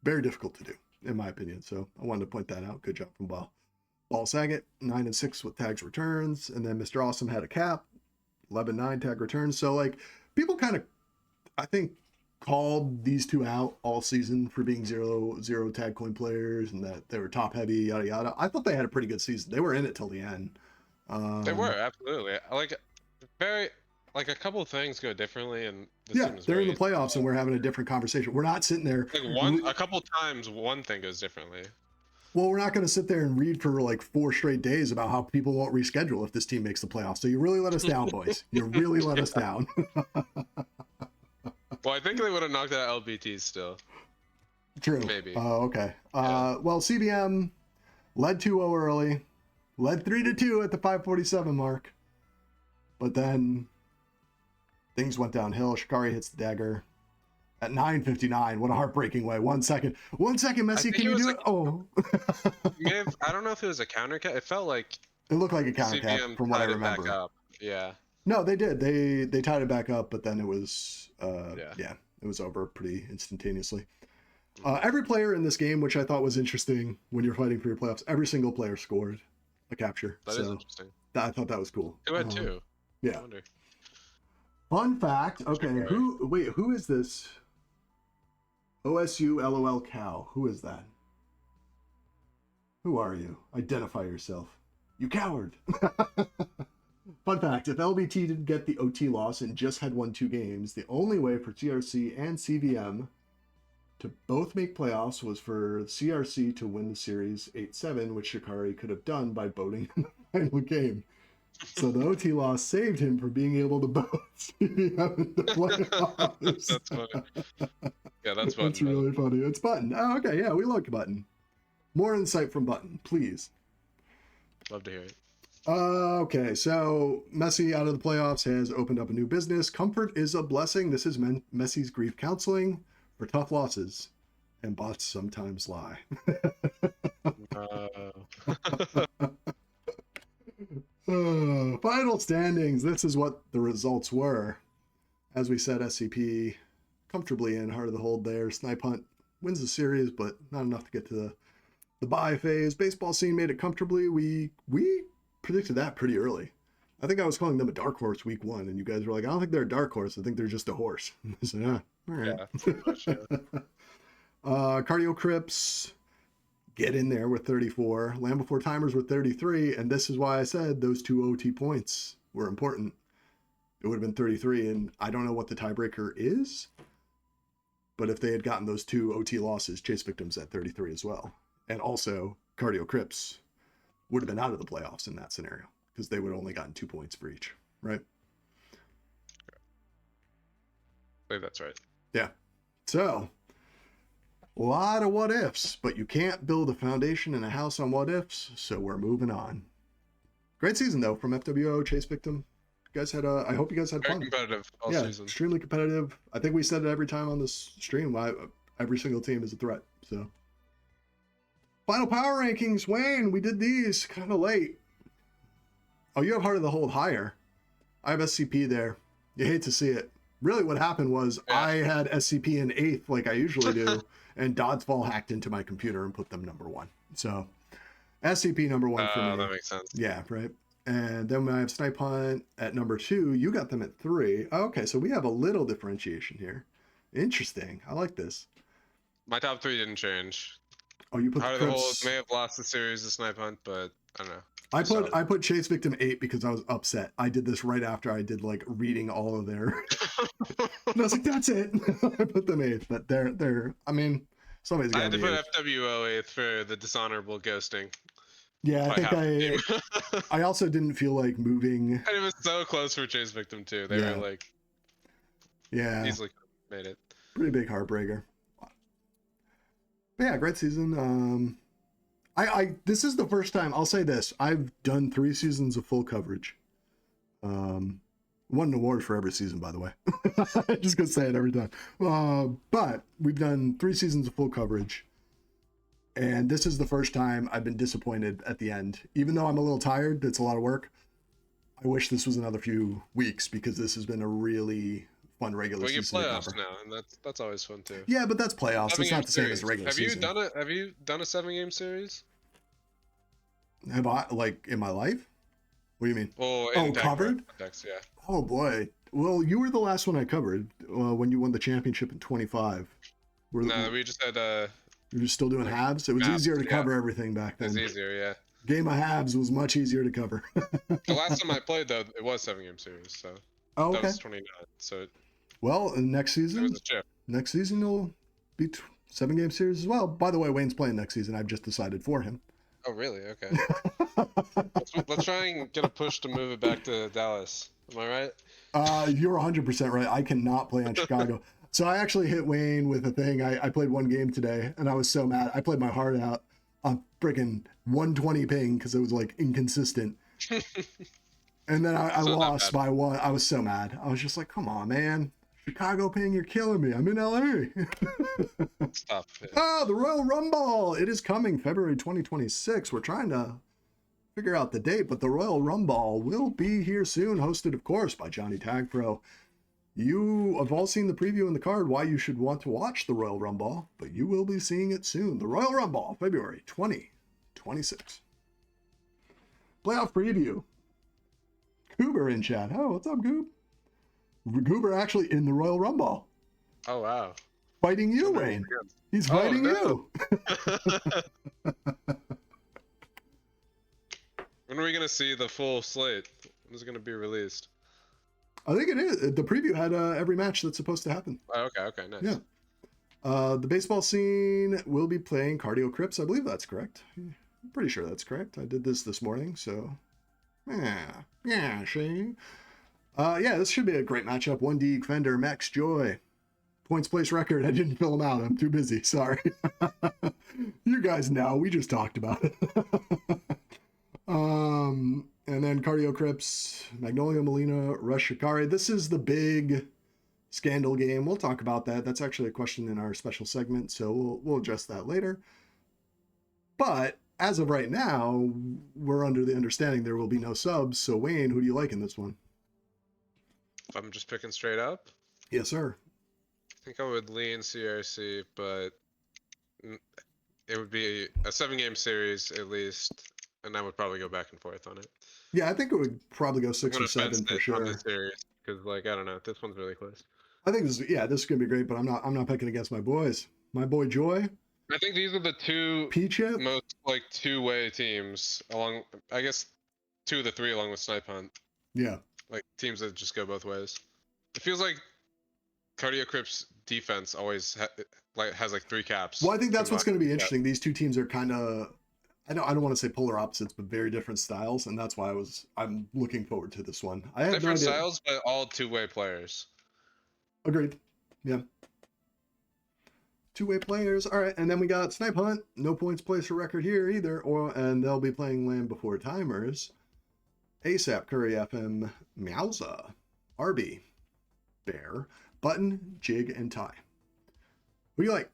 Very difficult to do, in my opinion. So I wanted to point that out. Good job from Ball. Ball Saget, 9 and 6 with tags returns. And then Mr. Awesome had a cap, 11-9 tag returns. So, like, people kind of, I think, called these 2 out all season for being zero tag coin players and that they were top heavy, yada yada. I thought they had a pretty good season. They were in it till the end. They were, absolutely. A couple of things go differently, and they're in the playoffs and we're having a different conversation. We're not sitting there a couple times one thing goes differently. Well, we're not going to sit there and read for like 4 straight days about how people won't reschedule if this team makes the playoffs. So you really let us down, boys. You really let us down. Well, I think they would have knocked out LBTs still. True. Maybe. Oh, okay. Well, CBM led 2-0 early, led 3-2 at the 5:47 mark, but then things went downhill. Shikari hits the dagger at 9:59. What a heartbreaking way. 1 second. 1 second, Messi. Can you do it? Oh. I don't know if it was a counter cut. It felt like it looked like a counter cut from what I remember. Back up. Yeah. No, they did. They tied it back up, but then it was it was over pretty instantaneously. Every player in this game, which I thought was interesting when you're fighting for your playoffs, every single player scored a capture. That is interesting. I thought that was cool. Who had 2? Yeah. Fun fact. Okay, who is this? OSU LOL cow. Who is that? Who are you? Identify yourself. You coward. Fun fact, if LBT didn't get the OT loss and just had won 2 games, the only way for TRC and CVM to both make playoffs was for CRC to win the series 8-7, which Shikari could have done by boating in the final game. So the OT loss saved him from being able to boat in the playoffs. That's funny. Yeah, that's Button. That's really funny. It's Button. Oh, okay. Yeah, we like Button. More insight from Button, please. Love to hear it. Okay, so Messi out of the playoffs has opened up a new business. Comfort is a blessing. This is Messi's grief counseling for tough losses, and bots sometimes lie. Final standings. This is what the results were. As we said, SCP comfortably in heart of the hold there. Snipe Hunt wins the series, but not enough to get to the bye phase. Baseball Scene made it comfortably. We predicted that pretty early. I think I was calling them a dark horse week 1, and you guys were like, I don't think they're a dark horse. I think they're just a horse. So, yeah, all right. Yeah, pretty much, yeah. Cardio Crips get in there with 34. Land Before Timers with 33, and this is why I said those 2 OT points were important. It would have been 33, and I don't know what the tiebreaker is, but if they had gotten those 2 OT losses, Chase Victims at 33 as well. And also, Cardio Crips would have been out of the playoffs in that scenario because they would have only gotten 2 points for each, right? I think that's right. Yeah. So, a lot of what ifs, but you can't build a foundation and a house on what ifs, so we're moving on. Great season, though, from FWO, Chase Victim. You guys had I hope you guys had fun. Very competitive all season. Extremely competitive. I think we said it every time on this stream. Every single team is a threat, so. Final power rankings, Wayne. We did these kind of late. Oh, you have Heart of the Hold higher. I have SCP there. You hate to see it. Really, what happened was I had SCP in 8th, like I usually do, and Dodgeball hacked into my computer and put them number 1. So, SCP number 1 for me. That makes sense. Yeah, right. And then I have Snipe Hunt at number 2. You got them at 3. Okay, so we have a little differentiation here. Interesting. I like this. My top 3 didn't change. Oh, you put Heart of the Hold may have lost the series to Snipe Hunt, but I don't know. I put Chase Victim 8 because I was upset. I did this right after I did like reading all of their. And I was like, that's it. I put them 8th, but they're. I mean, somebody's got. I had to put FWO 8th for the dishonorable ghosting. Yeah, I think I also didn't feel like moving. And it was so close for Chase Victim too. They were like, easily made it. Pretty big heartbreaker. But yeah, great season. This is the first time, I'll say this, I've done 3 seasons of full coverage. Won an award for every season, by the way. I'm just gonna say it every time. But we've done 3 seasons of full coverage, and this is the first time I've been disappointed at the end. Even though I'm a little tired, it's a lot of work. I wish this was another few weeks because this has been a really fun regular season. We get playoffs now, and that's always fun too. Yeah, but that's playoffs. It's not the same as a regular season. Have you done a 7-game series? Have I, like, in my life? What do you mean? Oh, covered? Yeah. Oh boy. Well, you were the last one I covered when you won the championship in 25. No, we just had you were still doing halves? It was easier to cover everything back then. It was easier, yeah. Game of halves was much easier to cover. The last time I played, though, it was 7-game series, so that was 29. So well, next season, it was a chip. Next season will be 7-game series as well. By the way, Wayne's playing next season. I've just decided for him. Oh, really? Okay. let's try and get a push to move it back to Dallas. Am I right? You're 100% right. I cannot play on Chicago. So I actually hit Wayne with a thing. I played one game today, and I was so mad. I played my heart out on freaking 120 ping because it was like inconsistent. And then I lost by 1. I was so mad. I was just like, come on, man. Chicago ping, you're killing me. I'm in LA. Stop. Oh, the Royal Rumble. It is coming February 2026. We're trying to figure out the date, but the Royal Rumble will be here soon, hosted, of course, by Johnny TagPro. You have all seen the preview in the card why you should want to watch the Royal Rumble, but you will be seeing it soon. The Royal Rumble, February 2026. Playoff preview. Goober in chat. Oh, what's up, Goob? Goober actually in the Royal Rumble. Oh, wow. Fighting you, Wayne. He's fighting you. When are we going to see the full slate? When is it going to be released? I think it is. The preview had every match that's supposed to happen. Oh, okay, nice. Yeah. The baseball scene will be playing Cardio Crips. I believe that's correct. I'm pretty sure that's correct. I did this morning, so yeah, Shane. Yeah, this should be a great matchup. 1D Fender, Max Joy. Points place record. I didn't fill them out. I'm too busy. Sorry. You guys know. We just talked about it. And then Cardio Crips, Magnolia Molina, Rush Shikari. This is the big scandal game. We'll talk about that. That's actually a question in our special segment, so we'll address that later. But as of right now, we're under the understanding there will be no subs. So Wayne, who do you like in this one? If I'm just picking straight up, Yes, sir. I think I would lean CRC, but it would be a 7-game series at least, and I would probably go back and forth on it. Yeah, I think it would probably go 6 I'm or 7 for sure. On this series, because like I don't know, this one's really close. I think this is gonna be great, but I'm not picking against my boys. My boy Joy. I think these are the two P-Chip? most like two-way teams along. I guess 2 of the 3 along with Snipe Hunt. Yeah. Like teams that just go both ways. It feels like Cardio Crips defense always has like 3 caps. Well, I think that's what's going to be interesting. These two teams are kind of, I don't want to say polar opposites, but very different styles, and that's why I'm looking forward to this one. I have different styles, but all two-way players. Agreed. Yeah. Two-way players. All right, and then we got Snipe Hunt. No points place for record here either, and they'll be playing Land Before Timers. ASAP, Curry, FM, Meowza, RB, Bear, Button, Jig, and Ty. What do you like?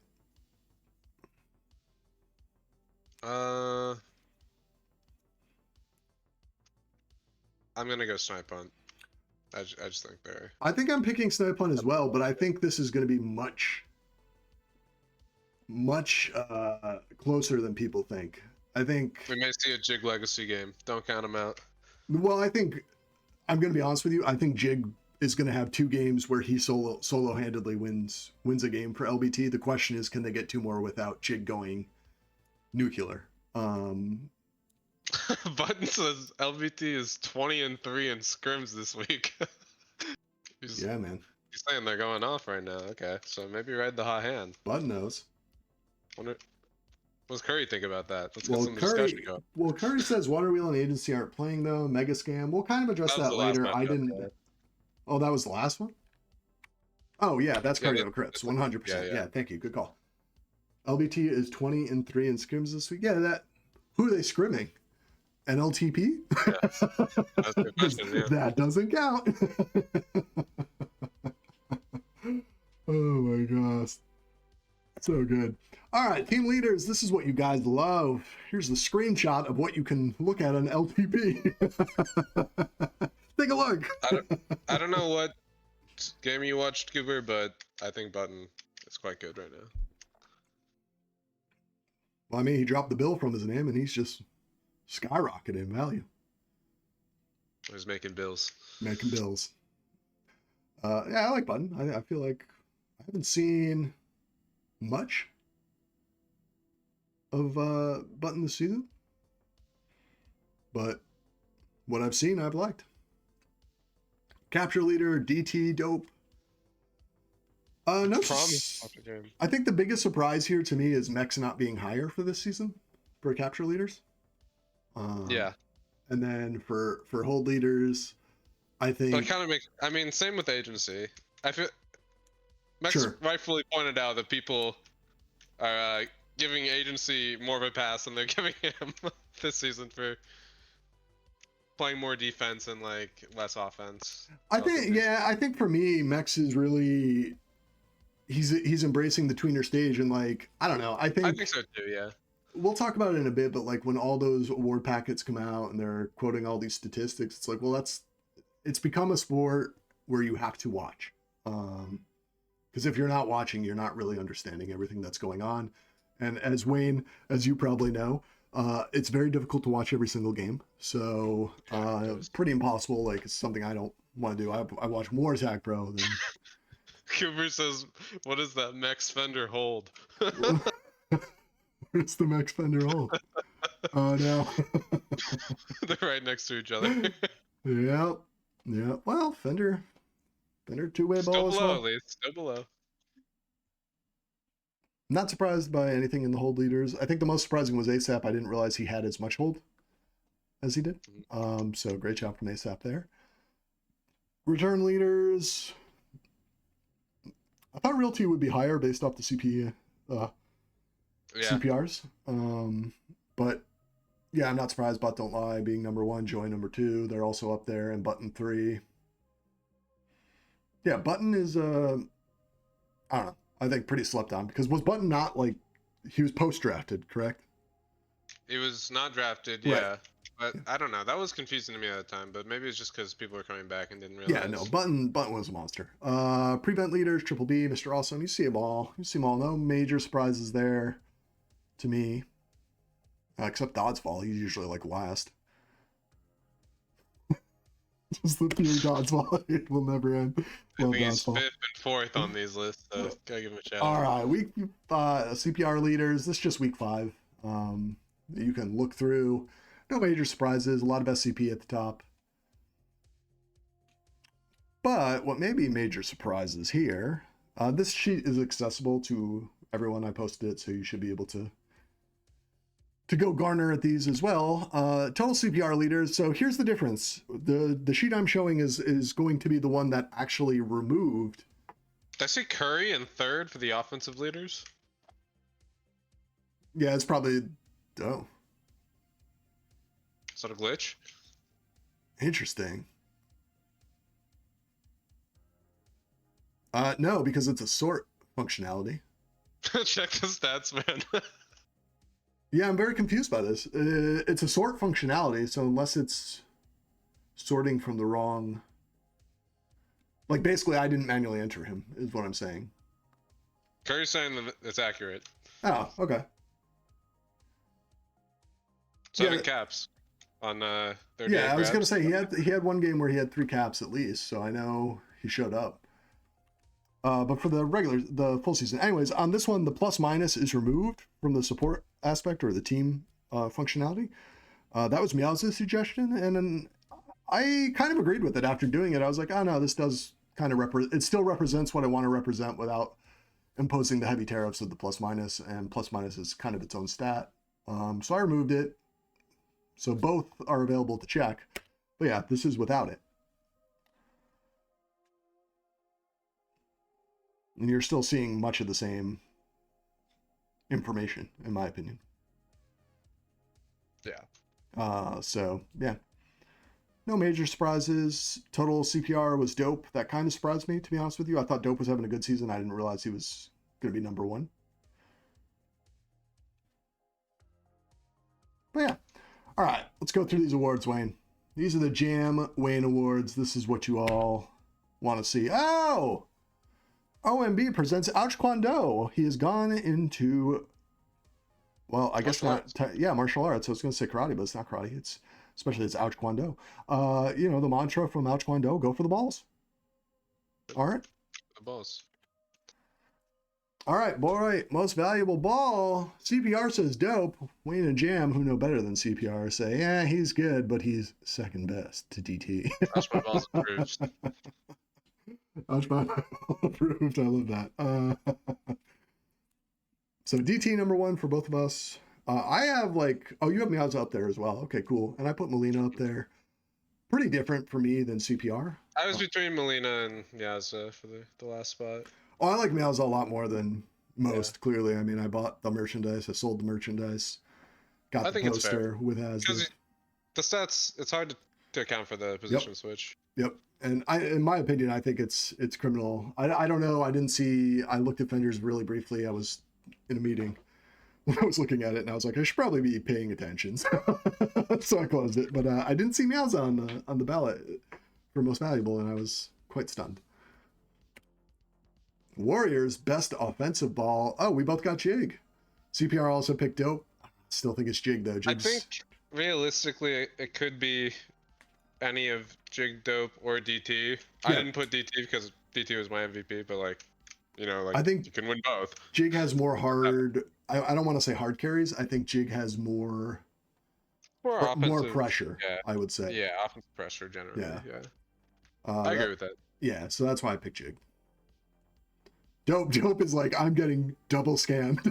I'm gonna go Snipe Hunt. I just think they're. I think I'm picking Snipe Hunt as well, but I think this is going to be much closer than people think. I think we may see a Jig Legacy game. Don't count them out. Well, I think I'm going to be honest with you. I think Jig is going to have 2 games where he solo-handedly wins a game for LBT. The question is, can they get 2 more without Jig going nuclear? Button says LBT is 20-3 in scrims this week. Yeah, man. He's saying they're going off right now. Okay, so maybe ride the hot hand. Button knows. What does Curry think about that? Let's get some discussion going. Well, Curry says Water Wheel and Agency aren't playing though. Mega Scam. We'll kind of address that later. I didn't. Oh, that was the last one? Oh, yeah, that's Cardio Crips. 100%. Yeah, thank you. Good call. LBT is 20-3 in scrims this week. Yeah, who are they scrimming? NLTP? Yeah. That's a good question, yeah. That doesn't count. Oh my gosh. So good. All right, team leaders, this is what you guys love. Here's the screenshot of what you can look at on LTP. Take a look. I don't know what game you watched, Cooper, but I think Button is quite good right now. Well, I mean, he dropped the bill from his name, and he's just skyrocketed in value. He's making bills. Making bills. Yeah, I like Button. I feel like I haven't seen much of Button this season, but what I've seen, I've liked. Capture leader, DT, dope. No, I think the biggest surprise here to me is Mechs not being higher for this season for capture leaders. Yeah. And then for hold leaders, I think. But it kind of makes. I mean, same with agency. I feel. Mechs rightfully pointed out that people are giving agency more of a pass than they're giving him this season for playing more defense and like less offense. I think for me, Mechs is really he's embracing the tweener stage, and like I don't know. I think so too. Yeah. We'll talk about it in a bit, but like when all those award packets come out and they're quoting all these statistics, it's like, well, it's become a sport where you have to watch. Because if you're not watching, you're not really understanding everything that's going on. And as Wayne, as you probably know, it's very difficult to watch every single game. So it's pretty impossible. Like it's something I don't want to do. I watch more TagPro than. Cooper says, "What is that Mechs Fender hold?" It's the Mechs Fender hole. Oh no. They're right next to each other. Yep. Yeah. Well, Fender two-way ball. Still below, at least. Still below. Not surprised by anything in the hold leaders. I think the most surprising was ASAP. I didn't realize he had as much hold as he did. So great job from ASAP there. Return leaders. I thought Realty would be higher based off the CPRs. But yeah, I'm not surprised. But Don't Lie being number 1, Joy number 2. They're also up there, and Button 3. Yeah, Button is I don't know. I think pretty slept on, because was Button not like, he was post drafted, correct? He was not drafted, right. Yeah. But I don't know. That was confusing to me at the time, but maybe it's just because people were coming back and didn't realize. Yeah, no, Button was a monster. Prevent leaders, Triple B, Mr. Awesome. You see them all. No major surprises there to me. Except Doddsfall. He's usually like last. Just the pure Doddsfall. It will never end. I think he's 5th and 4th on these lists, so gotta give him a shout out. All right, week CPR leaders. This is just week 5. You can look through. No major surprises. A lot of SCP at the top. But what may be major surprises here, this sheet is accessible to everyone. I posted it, so you should be able to go garner at these as well. Total CPR leaders. So here's the difference. The sheet I'm showing is going to be the one that actually removed. Did I see Curry in 3rd for the offensive leaders? Yeah, it's probably... Oh. Is that a glitch? Interesting. No, because it's a sort functionality. Check the stats, man. Yeah, I'm very confused by this. It's a sort functionality, so unless it's sorting from the wrong... Like, basically, I didn't manually enter him, is what I'm saying. Curry's saying that it's accurate. Oh, okay. 7 caps on 38 Yeah, I was grabs. going to say, he had one game where he had 3 caps at least, so I know he showed up. But for the full season. Anyways, on this one, the plus minus is removed from the support aspect or the team functionality. That was Meow's suggestion, and then I kind of agreed with it after doing it. I was like, oh no, this does kind of it still represents what I want to represent without imposing the heavy tariffs of the plus minus, and plus minus is kind of its own stat. So I removed it. So both are available to check. But yeah, this is without it. And you're still seeing much of the same information, in my opinion. Yeah. So, yeah. No major surprises. Total CPR was Dope. That kind of surprised me, to be honest with you. I thought Dope was having a good season. I didn't realize he was going to be number 1. But yeah. All right, let's go through these awards, Wayne. These are the Jam Wayne Awards. This is what you all want to see. Oh! OMB presents Ouch Kwon-do. He has gone into, well, I guess not. Yeah, martial arts. I was going to say karate, but it's not karate. It's Ouch Kwon-do. You know, the mantra from Ouch Kwon-do, go for the balls. All right. The balls. All right, boy, most valuable ball. CPR says Dope. Wayne and Jam, who know better than CPR, say, yeah, he's good, but he's second best to DT. Ouch my balls approved. Ouch my balls approved. I love that. So DT number 1 for both of us. I have like, oh, you have Meowza up there as well. Okay, cool. And I put Molina up there. Pretty different for me than CPR. I was between Molina and Meowza for the last spot. Oh, I like Meowza a lot more than most, clearly. I mean, I bought the merchandise. I sold the merchandise. Got the poster with Hazard. The stats, it's hard to account for the position switch. Yep. And in my opinion, I think it's criminal. I don't know. I didn't see. I looked at Fenders really briefly. I was in a meeting when I was looking at it, and I was like, I should probably be paying attention. So I closed it. But I didn't see Meowza on the ballot for most valuable, and I was quite stunned. Warriors best offensive ball. Oh, we both got Jig. CPR also picked Dope. Still think it's Jig though. I think realistically it could be any of Jig, Dope, or DT. I didn't put DT because DT was my MVP, but like, you know, like I think you can win both. Jig has more hard. I don't want to say hard carries. I think Jig has more pressure. Yeah. I would say. Yeah, offensive pressure generally. Yeah. I agree with that. Yeah, so that's why I picked Jig. Dope is like, I'm getting double scammed.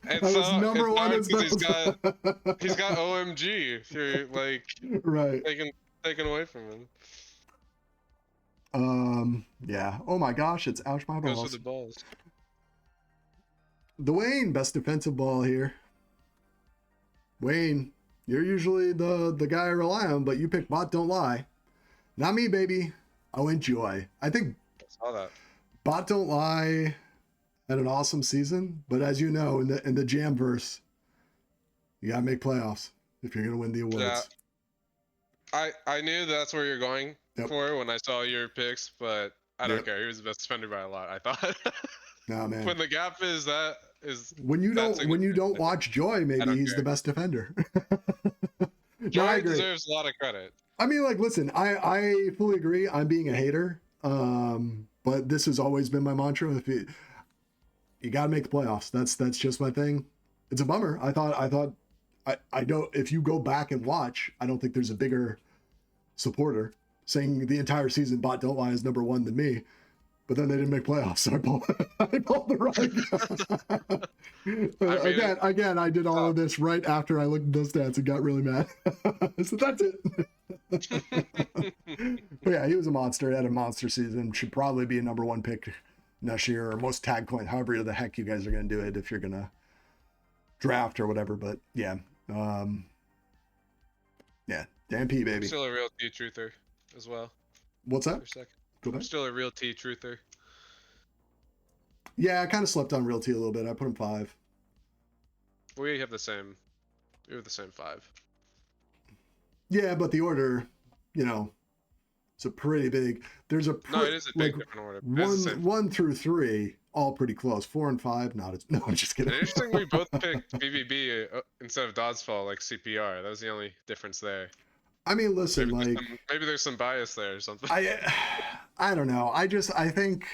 And I was so number one as he's got OMG. You're like right. taken away from him. Yeah. Oh my gosh, it's ouch my Goes for balls. the balls. Dwayne, best defensive ball here. Wayne, you're usually the guy I rely on, but you pick Bot Don't Lie. Not me, baby. I went Joy. I think I saw that. Bot Don't Lie had an awesome season, but as you know, in the Jamverse, you gotta make playoffs if you're gonna win the awards. Yeah. I knew that's where you're going for when I saw your picks, but I don't care. He was the best defender by a lot, I thought. Nah, man. When the gap is when you don't watch Joy, maybe he's the best defender. Joy deserves a lot of credit. I mean, like, listen, I fully agree. I'm being a hater, but this has always been my mantra. If you got to make the playoffs, that's just my thing. It's a bummer. I don't. If you go back and watch, I don't think there's a bigger supporter saying the entire season Bot Don't Lie is number one than me. But then they didn't make playoffs, so I pulled the right guy. Again, I did all of this right after I looked at those stats and got really mad. So that's it. But yeah, he was a monster. He had a monster season. Should probably be a number one pick next year, or most tag coin, however the heck you guys are going to do it if you're going to draft or whatever. But yeah. Yeah, Dan P, baby. I'm still a real T truther as well. What's that? I'm still a real T truther. Yeah, I kind of slept on Real T a little bit. I put him 5. We have the same. We have the same 5. Yeah, but the order, it's a pretty big. There's a no, it is a big different order. 1 through 3, all pretty close. 4 and 5, no, I'm just kidding. Interesting, we both picked BBB instead of Dodgeball, like CPR. That was the only difference there. I mean, listen, maybe there's some bias there or something. I don't know. I think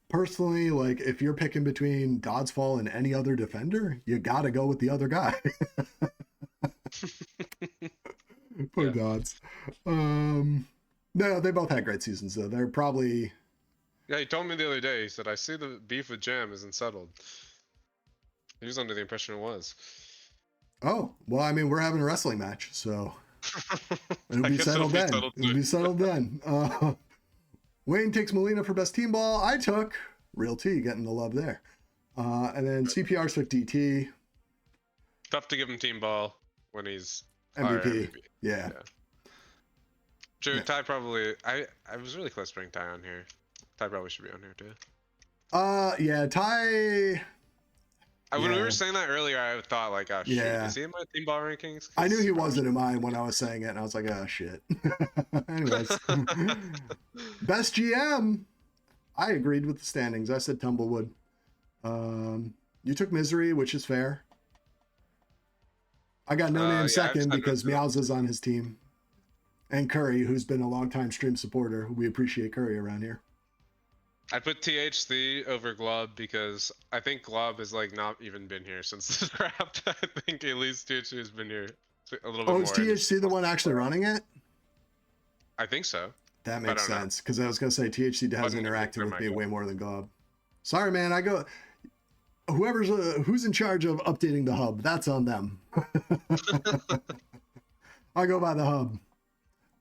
personally, like, if you're picking between Dodgeball and any other defender, you got to go with the other guy. Poor Dodds. No, they both had great seasons though. They're probably. Yeah, he told me the other day. He said, "I see the beef with Jam isn't settled." He was under the impression it was. Oh well, I mean, we're having a wrestling match, so it'll be settled then. It'll be settled then. Wayne takes Molina for best team ball. I took Real T, getting the love there, and then CPR took DT. Tough to give him team ball when he's MVP. Yeah. True, Ty probably. I was really close to bringing Ty on here. Ty probably should be on here too. Yeah, Ty. When we were saying that earlier, I thought like, oh shit, is he in my team ball rankings? I knew he wasn't in mine when I was saying it, and I was like, oh shit. Anyways, best GM. I agreed with the standings. I said Tumblewood. You took Misery, which is fair. I got No Name second because Meowza's on his team. And Curry, who's been a long-time stream supporter. We appreciate Curry around here. I put THC over Glob because I think Glob has like not even been here since the draft. I think at least THC has been here a little bit more. Oh, is THC the one actually running it? I think so. That makes sense because I was going to say THC has interacted with me way more than Glob. Sorry, man. I go... who's in charge of updating the hub, that's on them. I go by the hub.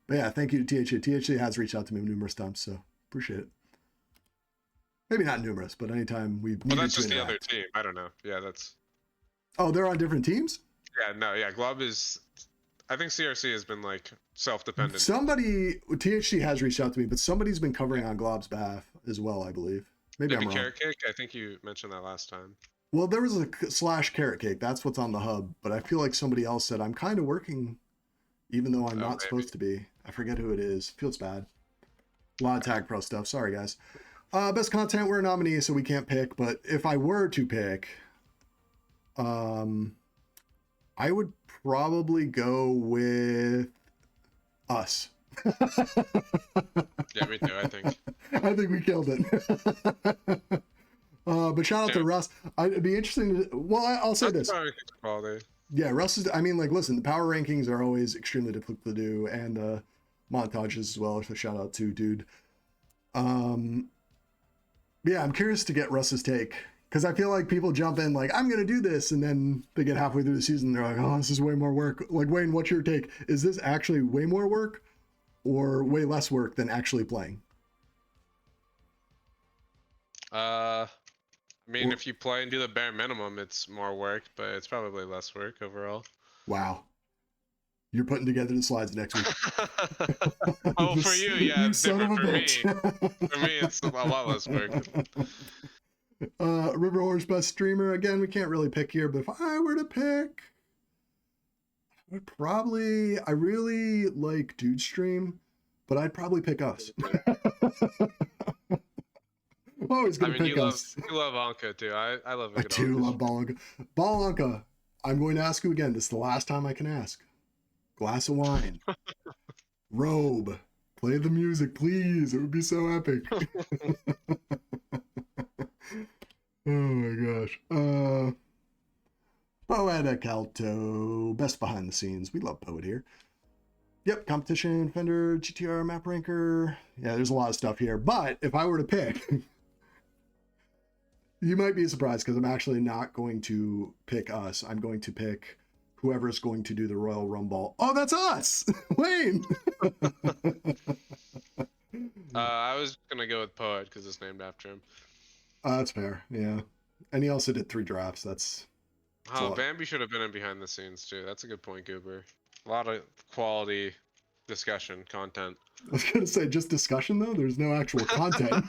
But yeah, thank you to THC. THC has reached out to me numerous times, so appreciate it. Maybe not numerous, but anytime we've needed to that's just interact. The other team. I don't know. Yeah, that's. Oh, they're on different teams? Yeah, no, yeah. Glob is. I think CRC has been like self-dependent. THC has reached out to me, but somebody's been covering on Glob's behalf as well, I believe. Maybe I'm wrong. Carrot Cake? I think you mentioned that last time. Well, there was a / Carrot Cake. That's what's on the hub. But I feel like somebody else said, I'm kind of working, even though I'm not supposed to be. I forget who it is. Feels bad. A lot of Tag Pro stuff. Sorry, guys. Best content, we're a nominee, so we can't pick. But if I were to pick, I would probably go with us. Yeah, me too, I think. I think we killed it. But shout out to Russ. It'd be interesting to, well, I'll say this. Yeah, Russ is, I mean, like, listen, the power rankings are always extremely difficult to do, and montages as well, so shout out to dude. Yeah, I'm curious to get Russ's take, because I feel like people jump in like, I'm going to do this, and then they get halfway through the season, they're like, oh, this is way more work. Like, Wayne, what's your take? Is this actually way more work or way less work than actually playing? I mean, if you play and do the bare minimum, it's more work, but it's probably less work overall. Wow. You're putting together the slides next week. Oh, for you, yeah, you it's son of different a for bitch. me. For me, it's a lot less work. River Horse Best Streamer. Again, we can't really pick here, but if I were to pick, I really like Dude Stream, but I'd probably pick us. I'm always going to pick us. You love Anka too. I love a I good do Anka. love Balanka. Balanka, I'm going to ask you again. This is the last time I can ask. Glass of wine. Robe. Play the music, please. It would be so epic. Oh my gosh. Poetic Alto. Best behind the scenes. We love Poet here. Yep, competition, Fender, GTR, map ranker. Yeah, there's a lot of stuff here. But if I were to pick, you might be surprised because I'm actually not going to pick us. I'm going to pick whoever's going to do the Royal Rumble. Oh, that's us! Wayne! I was gonna go with Poet because it's named after him. That's fair, yeah. And he also did 3 drafts. That's Oh, Bambi should have been in behind the scenes too. That's a good point, Goober. A lot of quality discussion, content. I was gonna say just discussion though. There's no actual content.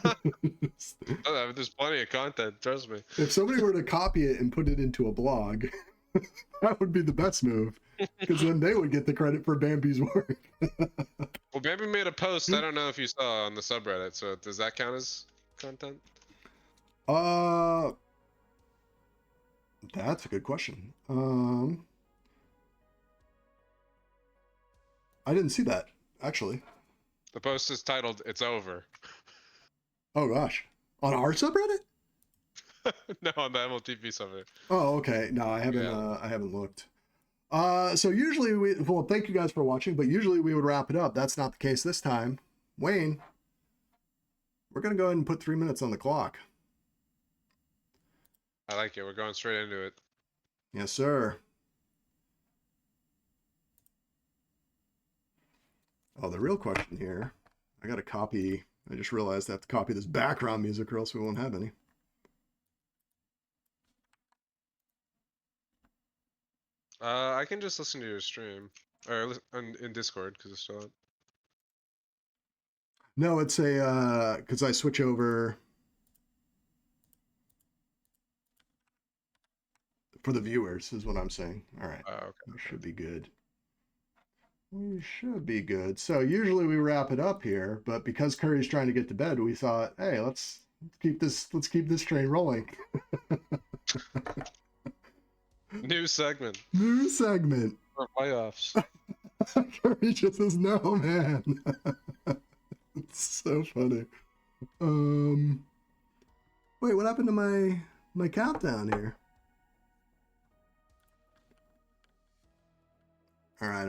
Oh, there's plenty of content. Trust me. If somebody were to copy it and put it into a blog, that would be the best move, because then they would get the credit for Bambi's work. Well, Bambi made a post. I don't know if you saw on the subreddit. So does that count as content? That's a good question. I didn't see that actually. The post is titled "It's Over." Oh gosh, on our subreddit? No, on the NALTP subreddit. Oh, okay. No, I haven't. Yeah. I haven't looked. So usually well, thank you guys for watching, but usually we would wrap it up. That's not the case this time. Wayne, we're gonna go ahead and put 3 minutes on the clock. I like it. We're going straight into it. Yes, sir. Oh, the real question here. I got to copy. I just realized I have to copy this background music or else we won't have any. I can just listen to your stream or in Discord because it's still on. No, it's a because I switch over for the viewers is what I'm saying. All right, Okay. We should be good. We should be good. So usually we wrap it up here, but because Curry's trying to get to bed, we thought, hey, let's keep this train rolling. New segment. New segment. For playoffs. Curry just says no, man. It's so funny. Wait, what happened to my countdown here? All right.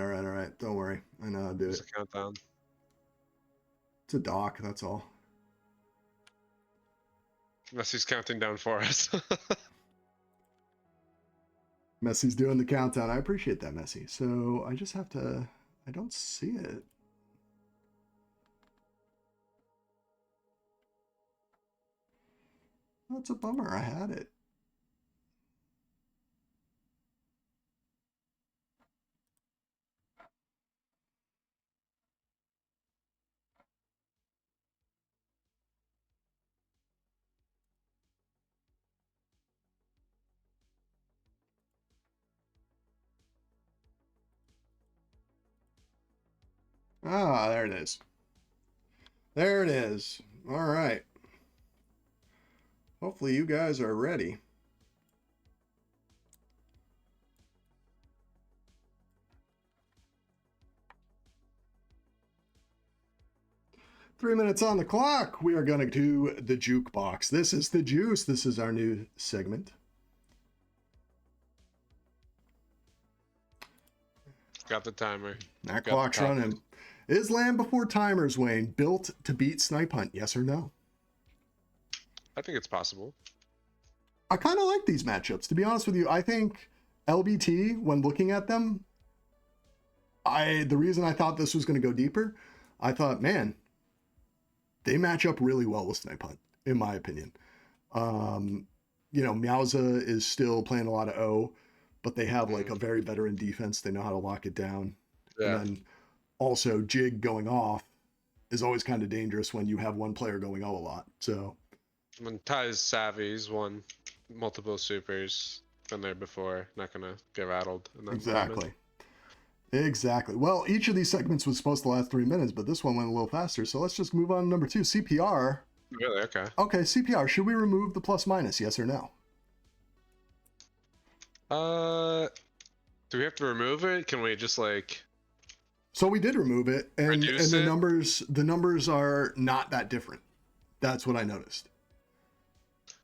Don't worry. I know how to do it. A countdown. It's a doc, that's all. Messi's counting down for us. Messi's doing the countdown. I appreciate that, Messi. So I just have to... I don't see it. That's a bummer. I had it. Ah, there it is. There it is. All right. Hopefully you guys are ready. Three minutes on the clock. We are going to do the Jukebox. This is the juice. This is our new segment. Got the timer. That clock's running. Is Land Before Timers, Wayne, built to beat Snipe Hunt? Yes or no? I think it's possible. I kind of like these matchups, to be honest with you. I think LBT, when looking at them, the reason I thought this was going to go deeper, I thought, man, they match up really well with Snipe Hunt, in my opinion. You know, Meowza is still playing a lot of O, but they have like a very veteran defense. They know how to lock it down. Yeah. And then also Jig going off is always kind of dangerous when you have one player going O a lot. So When Ty's savvy, he's won multiple supers, been there before, not gonna get rattled in that environment. Exactly. Well, each of these segments was supposed to last 3 minutes, but this one went a little faster. So let's just move on to number 2, CPR. Really? Okay. Okay, CPR. Should we remove the plus minus? Yes or no? Do we have to remove it? Can we just like? So we did remove it, and Reduce the numbers are not that different. That's what I noticed.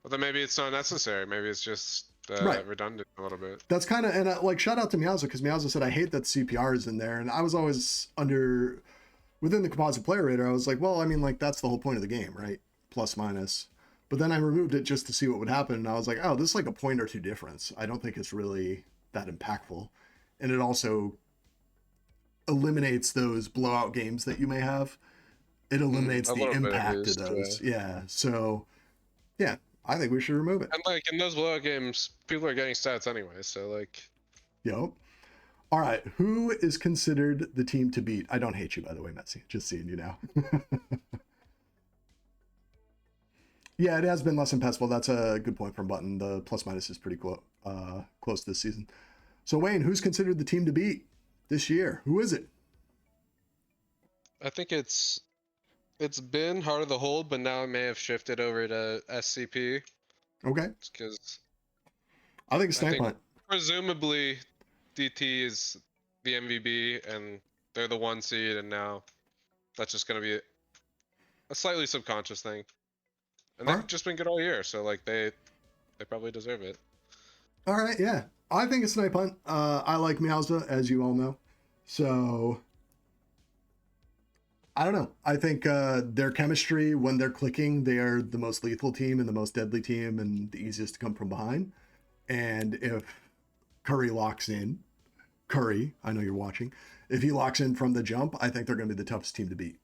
Well, then maybe it's not necessary. Maybe it's just Right. redundant a little bit. That's kind of, and like shout out to Meowza, because Meowza said I hate that CPR is in there, and I was always within the composite player rater. I was like, well, I mean, like that's the whole point of the game, right? Plus minus. But then I removed it just to see what would happen, and I was like, oh, this is like a point or two difference. I don't think it's really that impactful, and it also eliminates those blowout games that you may have. It eliminates the impact of those. Yeah. So, yeah, I think we should remove it. And like in those blowout games, people are getting stats anyway. So like. Yep. All right. Who is considered the team to beat? I don't hate you, by the way, Messi. Just seeing you now. Yeah, it has been less impactful. That's a good point from Button. The plus minus is pretty close this season. So Wayne, who's considered the team to beat this year? Who is it? I think it's been Heart of the Hold, but now it may have shifted over to SCP. Okay. Because I think it's Snipe Hunt. Presumably, DT is the MVB, and they're the 1 seed, and now that's just going to be a slightly subconscious thing. And they've just been good all year, so like they probably deserve it. All right, yeah. I think it's Snipe Hunt. I like Meowza, as you all know. So, I don't know. I think their chemistry, when they're clicking, they are the most lethal team and the most deadly team and the easiest to come from behind. And if Curry locks in, I know you're watching, if he locks in from the jump, I think they're going to be the toughest team to beat.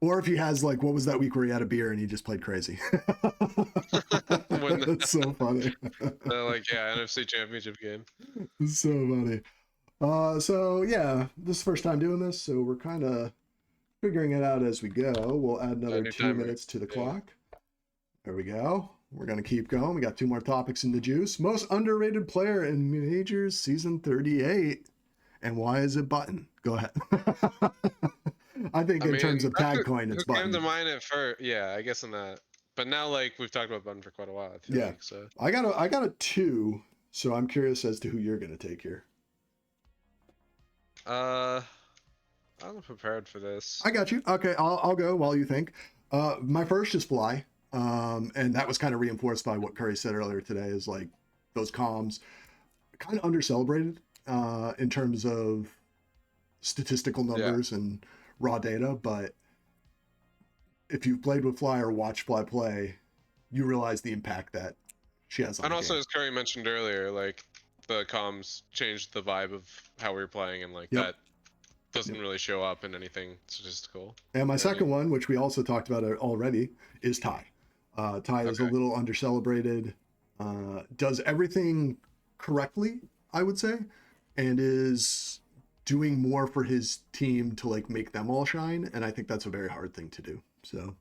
Or if he has, like, what was that week where he had a beer and he just played crazy? That's so funny. Like, yeah, NFC Championship game. It's so funny. So, yeah, this is the first time doing this, so we're kind of figuring it out as we go. We'll add another 2 minutes to the clock. There we go. We're going to keep going. We got 2 more topics in the juice. Most underrated player in Majors Season 38. And why is it Button? Go ahead. I think in terms of tag coin, it's Button. Came to mind at first. Yeah, I guess in that. But now, like, we've talked about Button for quite a while. I feel like, so. I got a 2, so I'm curious as to who you're going to take here. I'm prepared for this. I got you. Okay, I'll go while you think. My first is Fly, and that was kind of reinforced by what Curry said earlier today. Is like those comms kind of under-celebrated in terms of statistical numbers and raw data, but if you've played with Fly or watched Fly play, you realize the impact that she has on and the also, game. as Curry mentioned earlier, like the comms changed the vibe of how we were playing, and like that doesn't really show up in anything statistical. And my second one, which we also talked about already, is Ty. Ty is a little under-celebrated, does everything correctly, I would say, and is doing more for his team to like make them all shine, and I think that's a very hard thing to do. So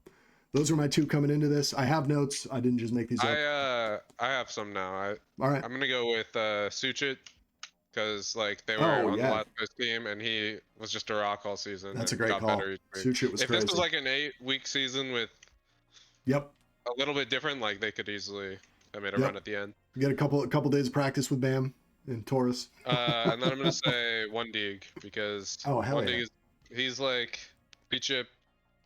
those are my 2 coming into this. I have notes. I didn't just make these up. I have some now. All right. I'm gonna go with Suchit, because like they were on the last team, and he was just a rock all season. That's a great call. Suchit was crazy. If this was like an 8-week season with a little bit different, like they could easily have made a run at the end. We get a couple days of practice with Bam in Taurus. And then I'm gonna say One Dig, because One Dig he's like P-Chip.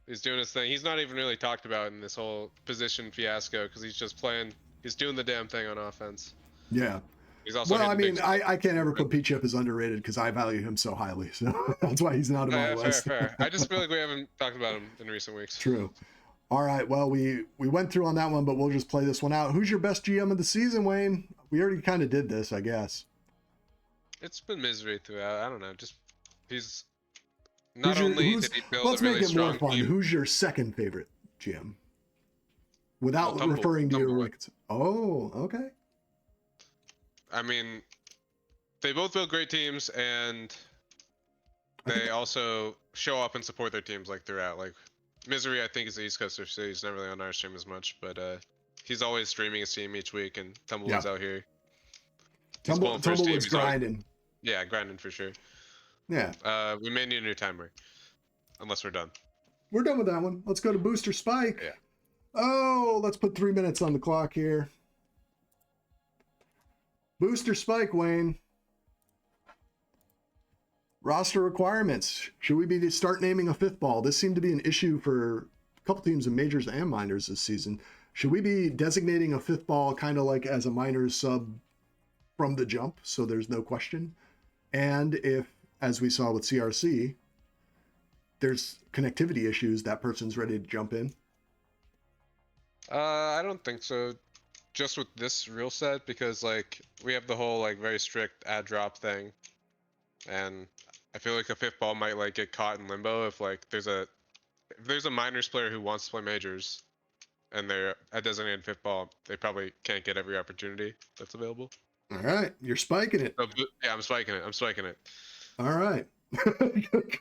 He's doing his thing. He's not even really talked about in this whole position fiasco, because he's just playing. He's doing the damn thing on offense. Yeah. He's also I mean, I can't ever put P-Chip as underrated because I value him so highly. So that's why he's not on my list. Fair. I just feel like we haven't talked about him in recent weeks. True. All right. Well, we went through on that one, but we'll just play this one out. Who's your best GM of the season, Wayne? We already kind of did this, I guess. It's been misery throughout. I don't know. Just he's not only did he build let's a really make it more strong fun. team. Who's your second favorite GM? Without referring to your like. Oh, okay. I mean, they both build great teams, and they also show up and support their teams like throughout. Like Misery, I think, is the East Coaster, so he's not really on our stream as much, but he's always streaming his team each week, and Tumbleweed's out here. Tumbleweed's grinding. Yeah, grinding for sure. Yeah. We may need a new timer, unless we're done. We're done with that one. Let's go to Booster Spike. Yeah. Oh, let's put 3 minutes on the clock here. Booster Spike, Wayne. Roster requirements. Should we start naming a fifth ball? This seemed to be an issue for a couple teams in majors and minors this season. Should we be designating a fifth ball kind of like as a minors sub from the jump, so there's no question? And if, as we saw with CRC, there's connectivity issues, that person's ready to jump in? I don't think so. Just with this rule set, because like we have the whole like very strict add drop thing, and I feel like a fifth ball might like get caught in limbo if like there's a minors player who wants to play majors, and they're a designated fifth ball, they probably can't get every opportunity that's available. All right, you're spiking it. So, yeah, I'm spiking it. All right.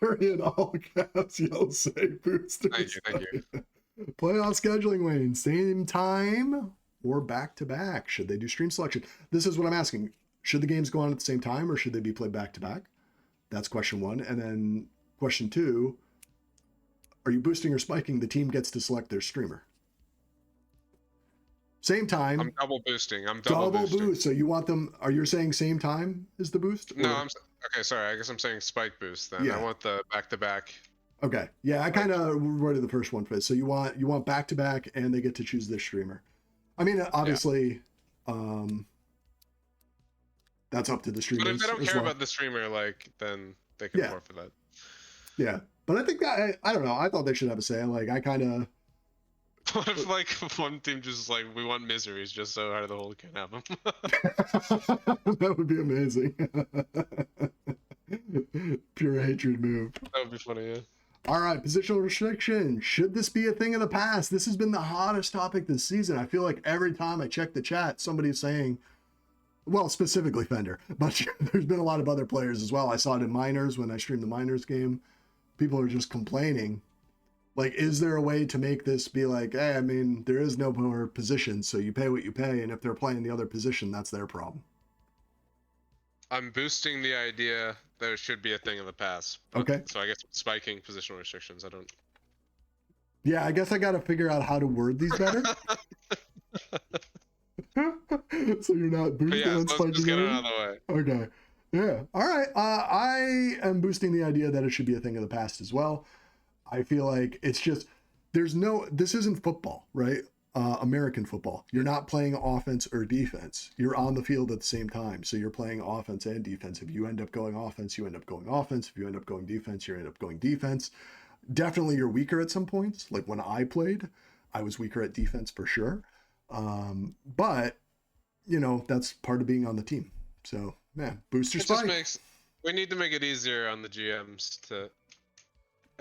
Curry in all caps, you'll say Booster. Thank you. Playoff scheduling, Wayne. Same time or back-to-back? Should they do stream selection? This is what I'm asking. Should the games go on at the same time, or should they be played back-to-back? That's question one. And then question two, are you boosting or spiking? The team gets to select their streamer. Same time. I'm double boosting. Double boost. So you want them, are you saying same time is the boost? No, okay, sorry. I guess I'm saying spike boost then. Yeah. I want the back-to-back. Okay. Yeah, I kind of worded the first one for it. So you want back-to-back and they get to choose their streamer. I mean, obviously, that's up to the streamers. But if they don't care about the streamer, like, then they can forfeit that. Yeah. But I think that, I don't know. I thought they should have a say. Like, I kind of... What if, like, one team just, like, we want miseries just so Heart of the Hole can't have them? That would be amazing. Pure hatred move. That would be funny, yeah. All right, positional restriction. Should this be a thing of the past? This has been the hottest topic this season. I feel like every time I check the chat, somebody's saying, well, specifically Fender, but there's been a lot of other players as well. I saw it in minors when I streamed the minors game. People are just complaining. Like, is there a way to make this be like, hey, I mean, there is no more position, so you pay what you pay, and if they're playing the other position, that's their problem. I'm boosting the idea that it should be a thing of the past. Okay. So I guess spiking positional restrictions, I don't... Yeah, I guess I got to figure out how to word these better. So you're not boosting and spiking. Let's get it out of the way. Okay. Yeah. All right. I am boosting the idea that it should be a thing of the past as well. I feel like it's just, this isn't football, right? American football. You're not playing offense or defense. You're on the field at the same time. So you're playing offense and defense. If you end up going offense, you end up going offense. If you end up going defense, you end up going defense. Definitely you're weaker at some points. Like when I played, I was weaker at defense for sure. But, that's part of being on the team. So, yeah, booster spike. We need to make it easier on the GMs to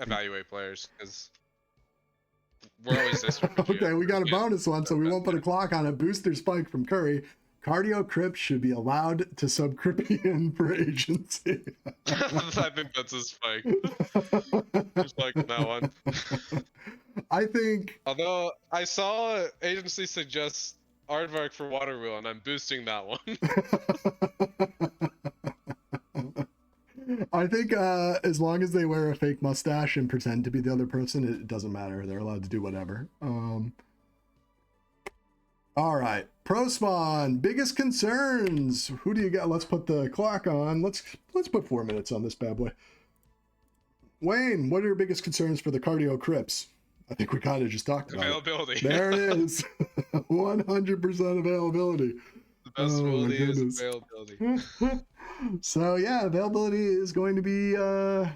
evaluate players, because we're always this. Okay, we got a bonus one, so we won't put a clock on it. Booster spike from Curry. Cardio Crip should be allowed to sub Cripian for agency. I think that's a spike. Just like that one. I think. Although I saw agency suggest Aardvark for Water Wheel, and I'm boosting that one. I think as long as they wear a fake mustache and pretend to be the other person, it doesn't matter. They're allowed to do whatever. All right. Pro Spawn, biggest concerns. Who do you got? Let's put the clock on. Let's put 4 minutes on this bad boy. Wayne, what are your biggest concerns for the Cardio Crips? I think we kind of just talked about availability. There it is. 100% availability. The best ability is availability. So yeah, availability is going to be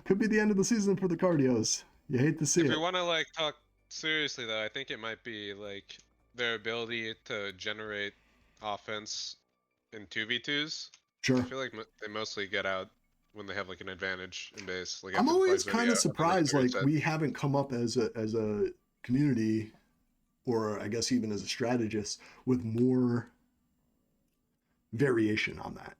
could be the end of the season for the cardios. You hate to see it. If we want to like talk seriously though, I think it might be like their ability to generate offense in 2v2s. I Sure. feel like they mostly get out when they have like an advantage in base, like I'm after the always flag's already kind of out, and then they surprised, clear like set. we haven't come up as a community, or I guess even as a strategist, with more variation on that.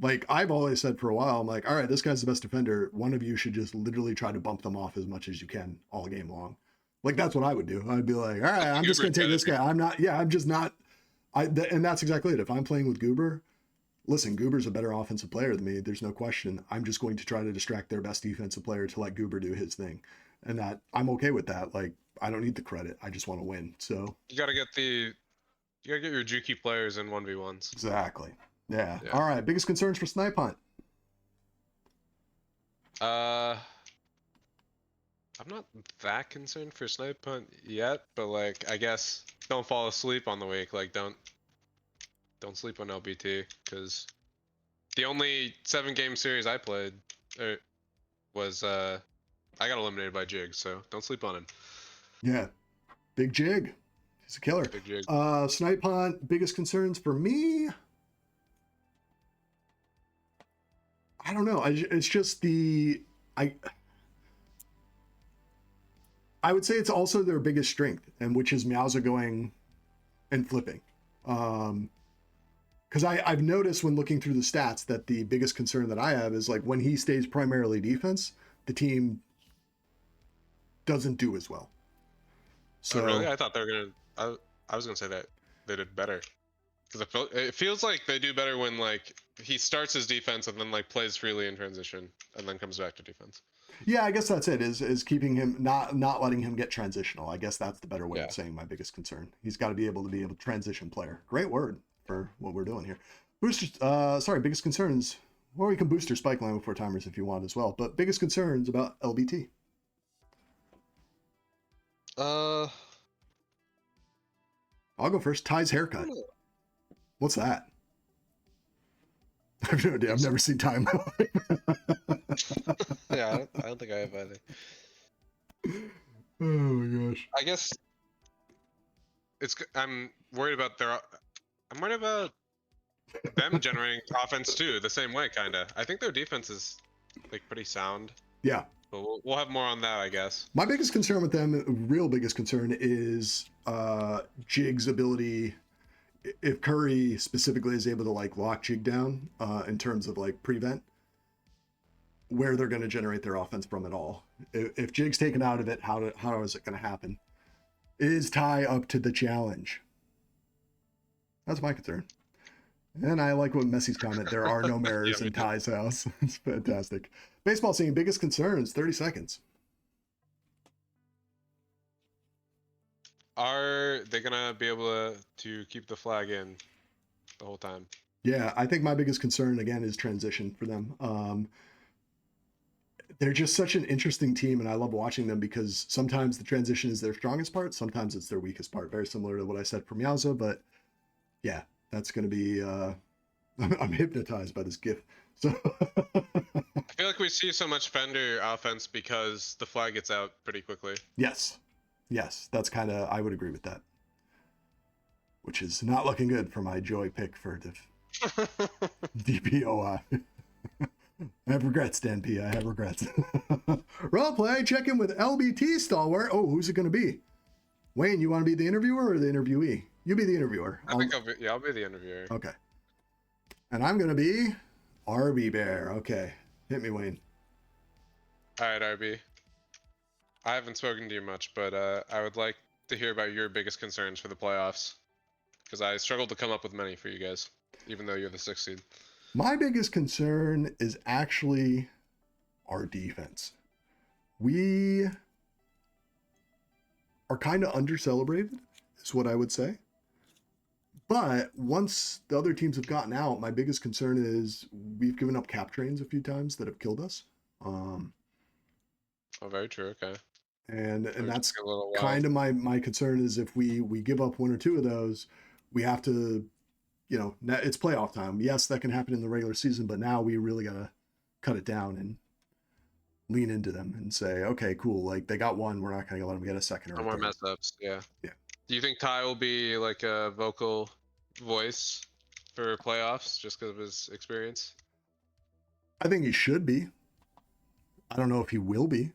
Like I've always said for a while, I'm like, all right, this guy's the best defender. One of you should just literally try to bump them off as much as you can all game long. Like that's what I would do. I'd be like, all right, I'm just gonna take this guy. I'm not. Yeah, I'm just not. And that's exactly it. If I'm playing with Goober, listen, Goober's a better offensive player than me. There's no question. I'm just going to try to distract their best defensive player to let Goober do his thing, and that I'm okay with that. Like I don't need the credit. I just want to win. So You gotta get your Juki players in 1v1s. exactly. Yeah. Yeah. All right. Biggest concerns for Snipe Hunt. I'm not that concerned for Snipe Hunt yet, but like I guess don't fall asleep on the wake. Like don't sleep on LBT, because the only 7-game series I played was I got eliminated by Jig, so don't sleep on him. Yeah. Big Jig. He's a killer. Big Jig. Snipe Hunt, biggest concerns for me. I don't know. It's just I would say it's also their biggest strength, and which is Meowza going and flipping. Because I've noticed when looking through the stats that the biggest concern that I have is like when he stays primarily defense, the team doesn't do as well. So oh, really? I thought they were gonna. I was gonna say that they did better, because it feels like they do better when like he starts his defense and then like plays freely in transition and then comes back to defense. yeah, I guess that's it. Is keeping him not letting him get transitional. I guess that's the better way of saying my biggest concern. He's got to be able transition player. Great word for what we're doing here. Boosters. Biggest concerns. Or we can boost your spike line before timers if you want as well. But biggest concerns about LBT. I'll go first. Ty's haircut. What's that? I have no idea. I've never seen Ty in my life. Yeah, I don't think I have either. Oh my gosh. I guess I'm worried about them generating offense too, the same way, kinda. I think their defense is like pretty sound. Yeah. But we'll have more on that, I guess. My biggest concern with them, real biggest concern, is Jig's ability. If Curry specifically is able to like lock Jig down in terms of like prevent, where they're going to generate their offense from at all. If Jig's taken out of it, how is it going to happen? Is Ty up to the challenge? That's my concern. And I like what Messi's comment. There are no mirrors in Ty's house. It's fantastic. Baseball scene, biggest concerns, 30 seconds. Are they gonna be able to keep the flag in the whole time? Yeah, I think my biggest concern again is transition for them. They're just such an interesting team, and I love watching them because sometimes the transition is their strongest part, sometimes it's their weakest part. Very similar to what I said for Meowza, but yeah, that's going to be. I'm hypnotized by this GIF. So I feel like we see so much Fender offense because the flag gets out pretty quickly. Yes, that's kind of. I would agree with that. Which is not looking good for my joy pick for DPOI. I have regrets, Dan P. I have regrets. Roleplay, check in with LBT stalwart. Oh, who's it going to be? Wayne, you want to be the interviewer or the interviewee? You be the interviewer. I think I'll be the interviewer. Okay. And I'm going to be RB Bear. Okay. Hit me, Wayne. All right, RB. I haven't spoken to you much, but I would like to hear about your biggest concerns for the playoffs, because I struggled to come up with many for you guys, even though you're the 6th seed. My biggest concern is actually our defense. We are kind of under-celebrated, is what I would say. But once the other teams have gotten out, my biggest concern is we've given up cap trains a few times that have killed us. Oh, very true. Okay. And that's kind of my concern is if we give up one or two of those, we have to, it's playoff time. Yes, that can happen in the regular season, but now we really got to cut it down. And lean into them and say, okay, cool. Like they got one, we're not going to let them get a second or No a more third. mess ups. Yeah. Yeah. Do you think Ty will be like a vocal voice for playoffs just because of his experience? I think he should be. I don't know if he will be.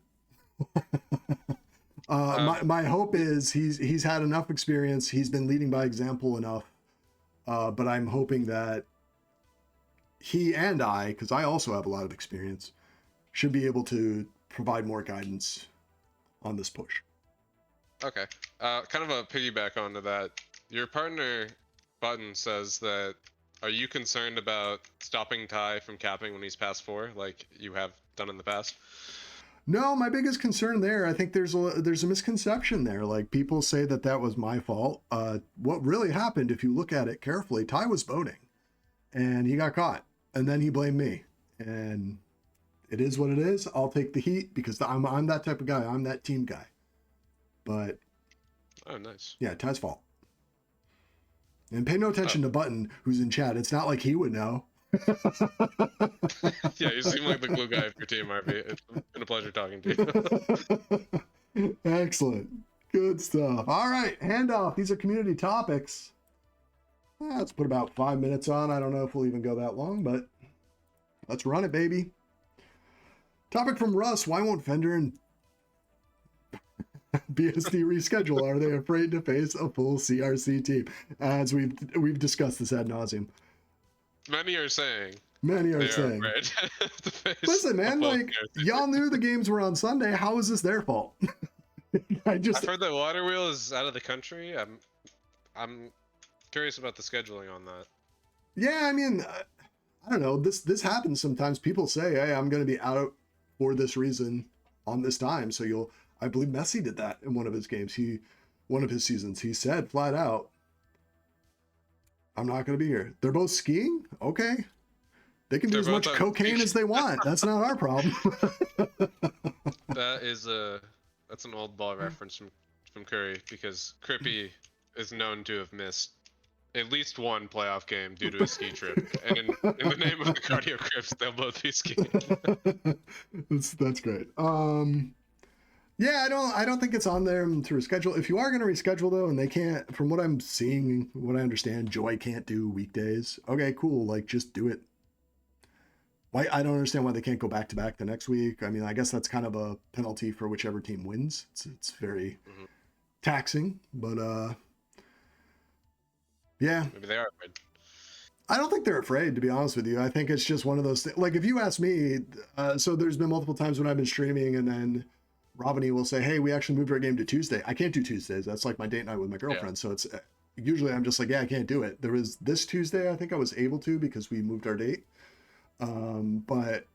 My hope is he's had enough experience. He's been leading by example enough. But I'm hoping that he and I, because I also have a lot of experience, should be able to provide more guidance on this push. Okay. Kind of a piggyback onto that. Your partner, Button, says that, are you concerned about stopping Ty from capping when he's past 4, like you have done in the past? No, my biggest concern there, I think there's a misconception there. Like people say that was my fault. What really happened, if you look at it carefully, Ty was boating, and he got caught, and then he blamed me. And it is what it is. I'll take the heat because I'm that type of guy. I'm that team guy. But oh, nice. Yeah, Ty's fault. And pay no attention to Button, who's in chat. It's not like he would know. Yeah, you seem like the glue guy of your team, RB. It's been a pleasure talking to you. Excellent. Good stuff. All right, handoff. These are community topics. Let's put about 5 minutes on. I don't know if we'll even go that long, but let's run it, baby. Topic from Russ. Why won't Fender and BST reschedule? Are they afraid to face a full CRC team? As we've discussed this ad nauseum. Many are saying. Listen, man, like y'all knew the games were on Sunday. How is this their fault? I've heard that Water Wheel is out of the country. I'm curious about the scheduling on that. Yeah, I mean, I don't know. This happens sometimes. People say, "Hey, I'm going to be out for this reason on this time." So I believe Messi did that in one of his games. One of his seasons, he said flat out, "I'm not going to be here." They're both skiing. Okay, they can do as much cocaine as they want. That's not our problem. That's an old ball reference from Curry, because Crippy is known to have missed at least one playoff game due to a ski trip, and in the name of the Cardio Crips, they'll both be skiing. That's great. Yeah, I don't think it's on them to reschedule. If you are going to reschedule though, and they can't, from what I'm seeing, what I understand, Joy can't do weekdays. Okay, cool. Like just do it. Why? I don't understand why they can't go back to back the next week. I mean, I guess that's kind of a penalty for whichever team wins. It's very taxing, but yeah. Maybe they are afraid. I don't think they're afraid, to be honest with you. I think it's just one of those things. Like if you ask me, so there's been multiple times when I've been streaming and then Robiny will say, "Hey, we actually moved our game to Tuesday." I can't do Tuesdays. That's like my date night with my girlfriend. Yeah. So it's usually I'm just like, yeah, I can't do it. There was this Tuesday, I think I was able to because we moved our date. But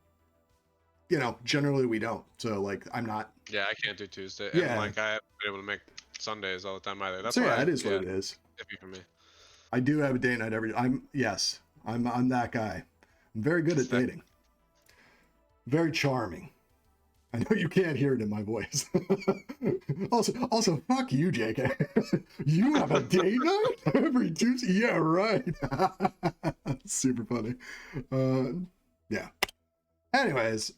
you know, generally we don't. So like I'm not. Yeah, I can't do Tuesday. Yeah. And like I haven't been able to make Sundays all the time either. That's so why yeah, it is what it is. Iffy for me. I do have a date night I'm that guy. I'm very good at dating. Very charming. I know you can't hear it in my voice. also, fuck you, JK. You have a date night every Tuesday? Yeah, right. Super funny. Yeah. Anyways,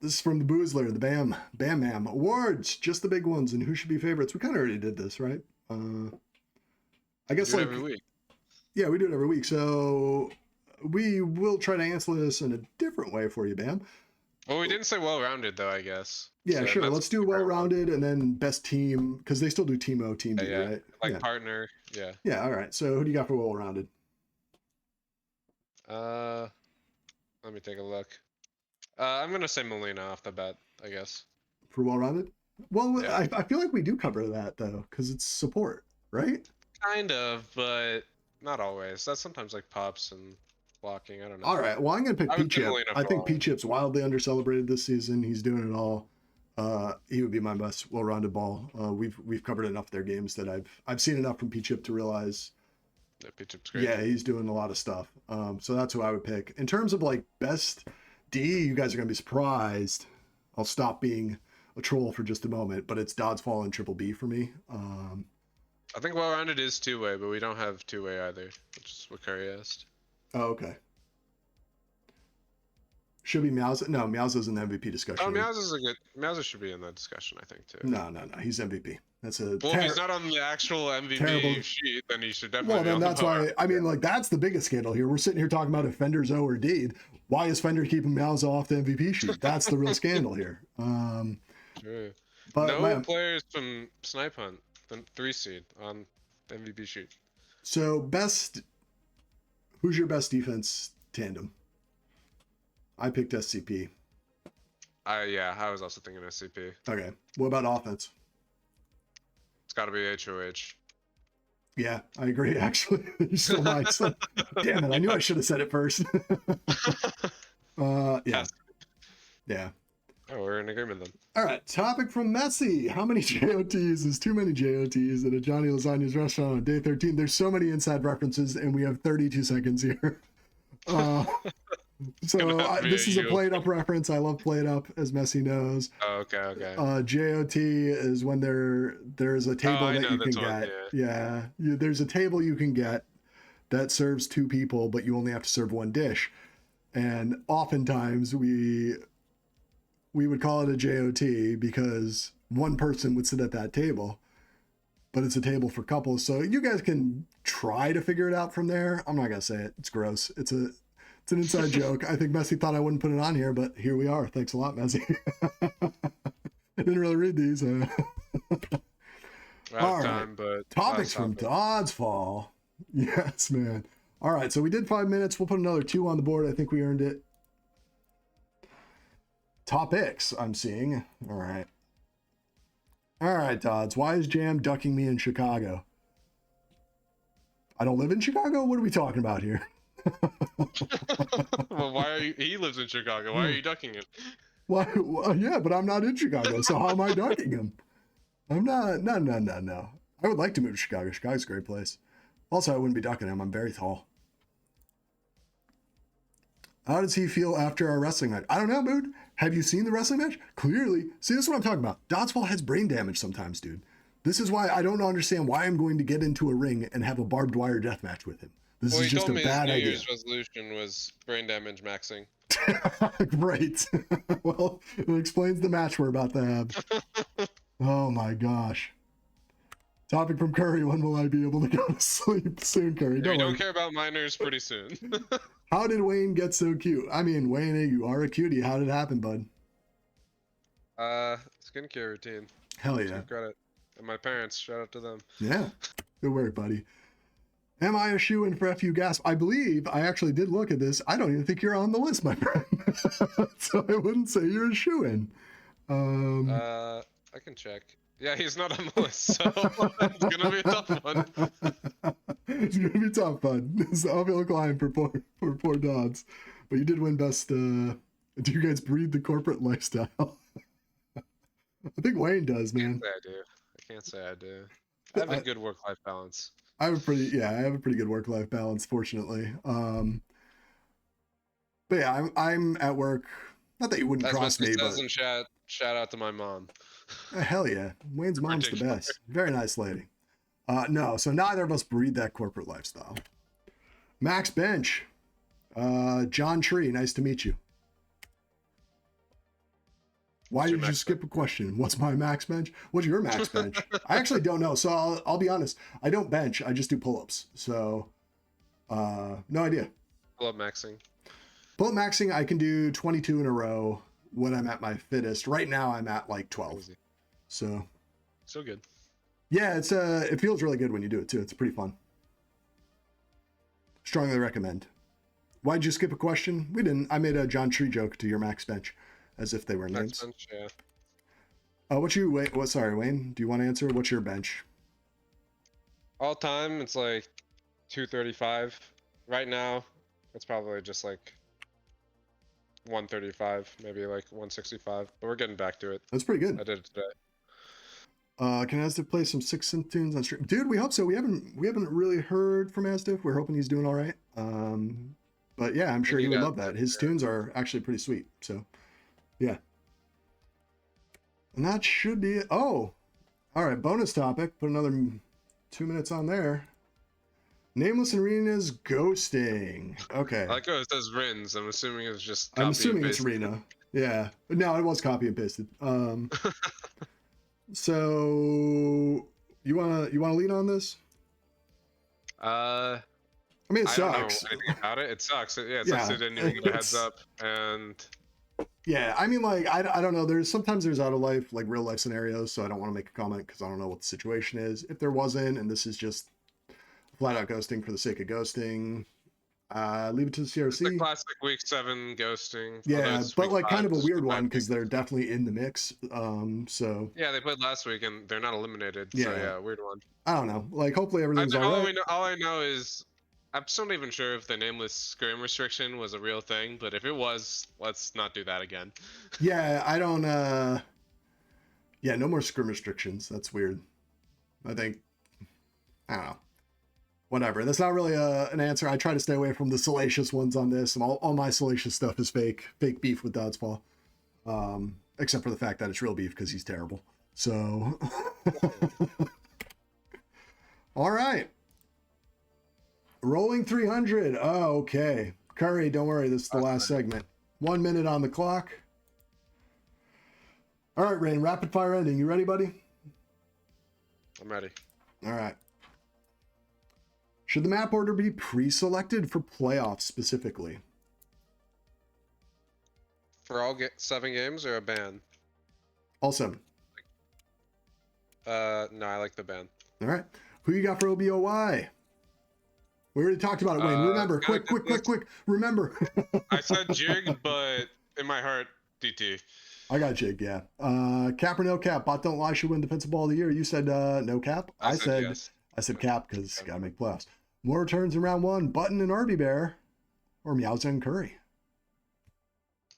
this is from the Boozler, the Bam Mam awards, just the big ones, and who should be favorites. We kind of already did this, right? I guess like every week. Yeah, we do it every week. So we will try to answer this in a different way for you, Bam. Well, we didn't say well-rounded, though, I guess. Yeah, so sure. Let's do well-rounded and then best team, because they still do Team O, Team B, right? Like partner, yeah. Yeah, all right. So who do you got for well-rounded? Let me take a look. I'm going to say Molina off the bat, I guess. For well-rounded? Well, yeah. I feel like we do cover that, though, because it's support, right? Kind of, but not always. That's sometimes like pops and blocking. I don't know. All right. Well, I'm going to pick P-Chip. I think P-Chip's wildly under-celebrated this season. He's doing it all. He would be my best well-rounded ball. We've covered enough of their games that I've seen enough from P-Chip to realize. Yeah, P-Chip's great. Yeah, he's doing a lot of stuff. So that's who I would pick. In terms of like best D, you guys are going to be surprised. I'll stop being a troll for just a moment, but it's Dodds Fall and Triple B for me. I think well-rounded is two-way, but we don't have two-way either, which is what Curry asked. Oh, okay. Should be Meowza. No, Meowza's in the MVP discussion. Oh, Meowza should be in that discussion, I think, too. No, he's MVP. That's a well, if he's not on the actual MVP sheet, then he should definitely. Well, then be on that's why. I mean, like that's the biggest scandal here. We're sitting here talking about if Fender's O or D. Why is Fender keeping Meowza off the MVP sheet? That's the real scandal here. Sure. But no players from Snipe Hunt, the 3 seed on the MVP sheet. So who's your best defense tandem? I picked SCP. Yeah, I was also thinking SCP. Okay. What about offense? It's got to be HOH. Yeah, I agree. Actually, you're still nice. Damn it! I knew I should have said it first. Yeah. Yeah. Oh, we're in agreement then. All right. Topic from Messi. How many JOTs is too many JOTs at a Johnny Lasagna's restaurant on day 13? There's so many inside references, and we have 32 seconds here. So this is a Plate Up reference. I love Plate Up, as Messi knows. Oh, okay. JOT is when there's a table that you can get. Yeah. There's a table you can get that serves 2 people, but you only have to serve 1 dish. And oftentimes we would call it a JOT because 1 person would sit at that table, but it's a table for couples. So you guys can try to figure it out from there. I'm not gonna say it. It's gross. It's an inside joke. I think Messi thought I wouldn't put it on here, but here we are. Thanks a lot, Messi. I didn't really read these. All right. Time, but topics from Doddsfall. Yes, man. All right, so we did 5 minutes. We'll put another 2 on the board. I think we earned it. Topics I'm seeing. All right. All right, Dodds. Why is Jam ducking me in Chicago? I don't live in Chicago? What are we talking about here? Well, why are you? He lives in Chicago. Why are you ducking him? Why? Well, yeah, but I'm not in Chicago, so how am I ducking him? I'm not. No. I would like to move to Chicago. Chicago's a great place. Also, I wouldn't be ducking him. I'm very tall. How does he feel after our wrestling match? I don't know, dude. Have you seen the wrestling match? Clearly. See, this is what I'm talking about. Doddsfall has brain damage sometimes, dude. This is why I don't understand why I'm going to get into a ring and have a barbed wire death match with him. This is just a bad idea. New Year's resolution was brain damage maxing. Right. Well, it explains the match we're about to have. Oh my gosh. Topic from Curry. When will I be able to go to sleep? Soon, Curry. Don't care about minors pretty soon. How did Wayne get so cute? I mean, Wayne, you are a cutie. How did it happen, bud? Skincare routine. Hell yeah. Credit. And my parents, shout out to them. Yeah. Good work, buddy. Am I a shoo-in for FU Gasp? I believe I actually did look at this. I don't even think you're on the list, my friend. So I wouldn't say you're a shoo-in. I can check. Yeah, he's not on the list, so it's gonna be a tough one. It's gonna be tough, bud. It's the uphill climb for poor Dodds. But you did win best. Do you guys breed the corporate lifestyle? I think Wayne does, man. I can't say I do. I have a good work-life balance. I have a pretty good work-life balance, fortunately. But yeah, I'm at work. Not that you wouldn't cross me, but shout out to my mom. Hell yeah, Wayne's mom's the best. Very nice lady. No, so neither of us breed that corporate lifestyle. Max Bench, John Tree, nice to meet you. Why did you skip a question? What's my max bench? What's your max bench? I actually don't know. So I'll be honest. I don't bench. I just do pull-ups. So no idea. Pull-up maxing. Pull-up maxing, I can do 22 in a row when I'm at my fittest. Right now I'm at like 12. Easy. So good. Yeah, it's it feels really good when you do it too. It's pretty fun. Strongly recommend. Why'd you skip a question? We didn't. I made a John Tree joke to your max bench. As if they were names. Bench, yeah. Sorry, Wayne. Do you want to answer? What's your bench? All time, it's like 235. Right now, it's probably just like 135, maybe like 165. But we're getting back to it. That's pretty good. I did it today. Can Asdif play some 6 synth tunes on stream? Dude, we hope so. We haven't really heard from Asdif. We're hoping he's doing all right. But yeah, I'm sure he would love that. His tunes are actually pretty sweet. So. Yeah. And that should be it. Oh, all right. Bonus topic. Put another 2 minutes on there. Nameless Arena's ghosting. Okay. I like how it says Rins. I'm assuming it's just I'm copy assuming and it's paste. Rena. Yeah. No, it was copy and pasted. So you wanna lean on this? I I mean, it don't know sucks. anything about it. It sucks. Yeah, it Yeah, sucks they didn't even give a heads it's- up. And Yeah, I mean, like, I don't know. Sometimes there's out of life, like real life scenarios, so I don't want to make a comment because I don't know what the situation is. If there wasn't, and this is just flat out ghosting for the sake of ghosting, leave it to the it's the CRC. classic week 7 ghosting. Yeah, It's but week like kind 5, of a it's weird the bad one week. because they're definitely in the mix. So Yeah, they played last week and they're not eliminated. So yeah, yeah, weird one. I don't know. Like, hopefully everything's all right. All I know is I'm still not even sure if the nameless scrim restriction was a real thing, but if it was, let's not do that again. Yeah, I don't. Yeah, no more scrim restrictions. That's weird. I think. I don't know. Whatever. That's not really an answer. I try to stay away from the salacious ones on this. And all my salacious stuff is fake beef with Dodspaw. Except for the fact that it's real beef because he's terrible. So, all right. Rolling 300. Oh, okay. Curry, don't worry. This is the last segment. 1 minute on the clock. All right, Rain, rapid fire ending. You ready, buddy? I'm ready. All right. Should the map order be pre-selected for playoffs specifically? For all 7 games or a ban? All 7. No, I like the ban. All right. Who you got for OBOY? We already talked about it, Wayne. Remember, quick. Remember. I said Jig, but in my heart, DT. I got Jig, yeah. Cap or no cap? Bot don't lie should win defensive ball of the year. You said no cap. I said yes. I said cap because gotta make playoffs. More returns in round 1. Button and RB Bear, or Meowza and Curry.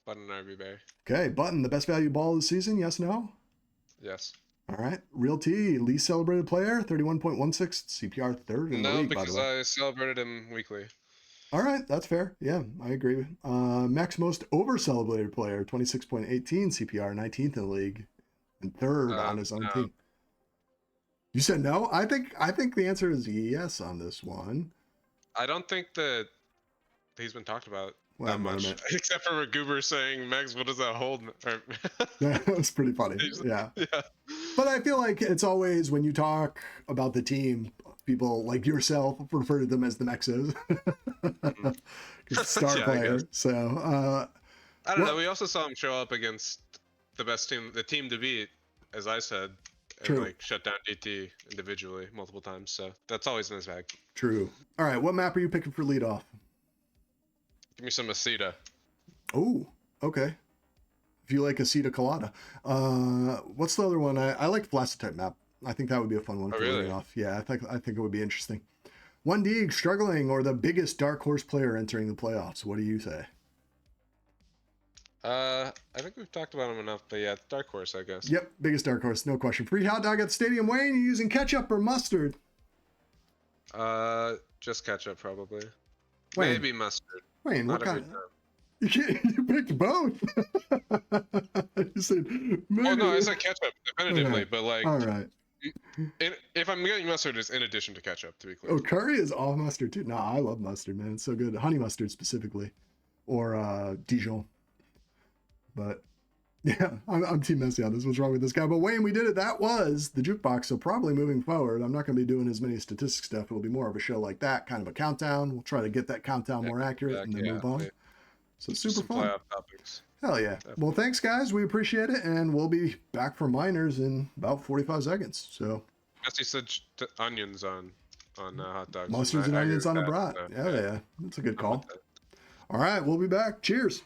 Button and RB Bear. Okay, Button, the best value ball of the season. Yes, no. Yes. All right. Real T, least celebrated player, 31.16 CPR, third in the league, by the way. No, because I celebrated him weekly. All right, that's fair. Yeah, I agree. Max most over celebrated player, 26.18 CPR, 19th in the league, and third on his own team. You said no? I think the answer is yes on this one. I don't think that he's been talked about Well, that much, except for Goober saying, "Megs, what does that hold?" That was pretty funny. Yeah. But I feel like it's always when you talk about the team, people like yourself refer to them as the Mexos. Star player. So I don't know. We also saw him show up against the best team, the team to beat, as I said, and like shut down DT individually multiple times. So that's always in his bag. True. All right, what map are you picking for leadoff? Give me some Aceta. Oh, okay. If you like Aceta Colada. What's the other one? I like Flaccid type map. I think that would be a fun one for leadoff. Yeah, I think it would be interesting. 1D struggling or the biggest dark horse player entering the playoffs. What do you say? I think we've talked about him enough, but yeah, dark horse, I guess. Yep, biggest dark horse, no question. Free hot dog at the stadium. Wayne, you using ketchup or mustard? Just ketchup probably. Wayne. Maybe mustard. Wayne, what kind? You picked both. You said maybe. Oh no, I said ketchup definitively, but like. All right. If I'm getting mustard, it's in addition to ketchup, to be clear. Oh, curry is all mustard too. No, I love mustard, man. It's so good. Honey mustard specifically, or Dijon. But yeah, I'm team messy on this. What's wrong with this guy? But Wayne, we did it. That was the jukebox. So probably moving forward, I'm not going to be doing as many statistics stuff. It'll be more of a show like that, kind of a countdown. We'll try to get that countdown more accurate and then move on. So super fun. Playoff topics. Hell yeah. Definitely. Well, thanks guys. We appreciate it. And we'll be back for minors in about 45 seconds. So. Jesse said onions on hot dogs. Mustards and onions on a brat. Yeah. That's a good call. All right. We'll be back. Cheers.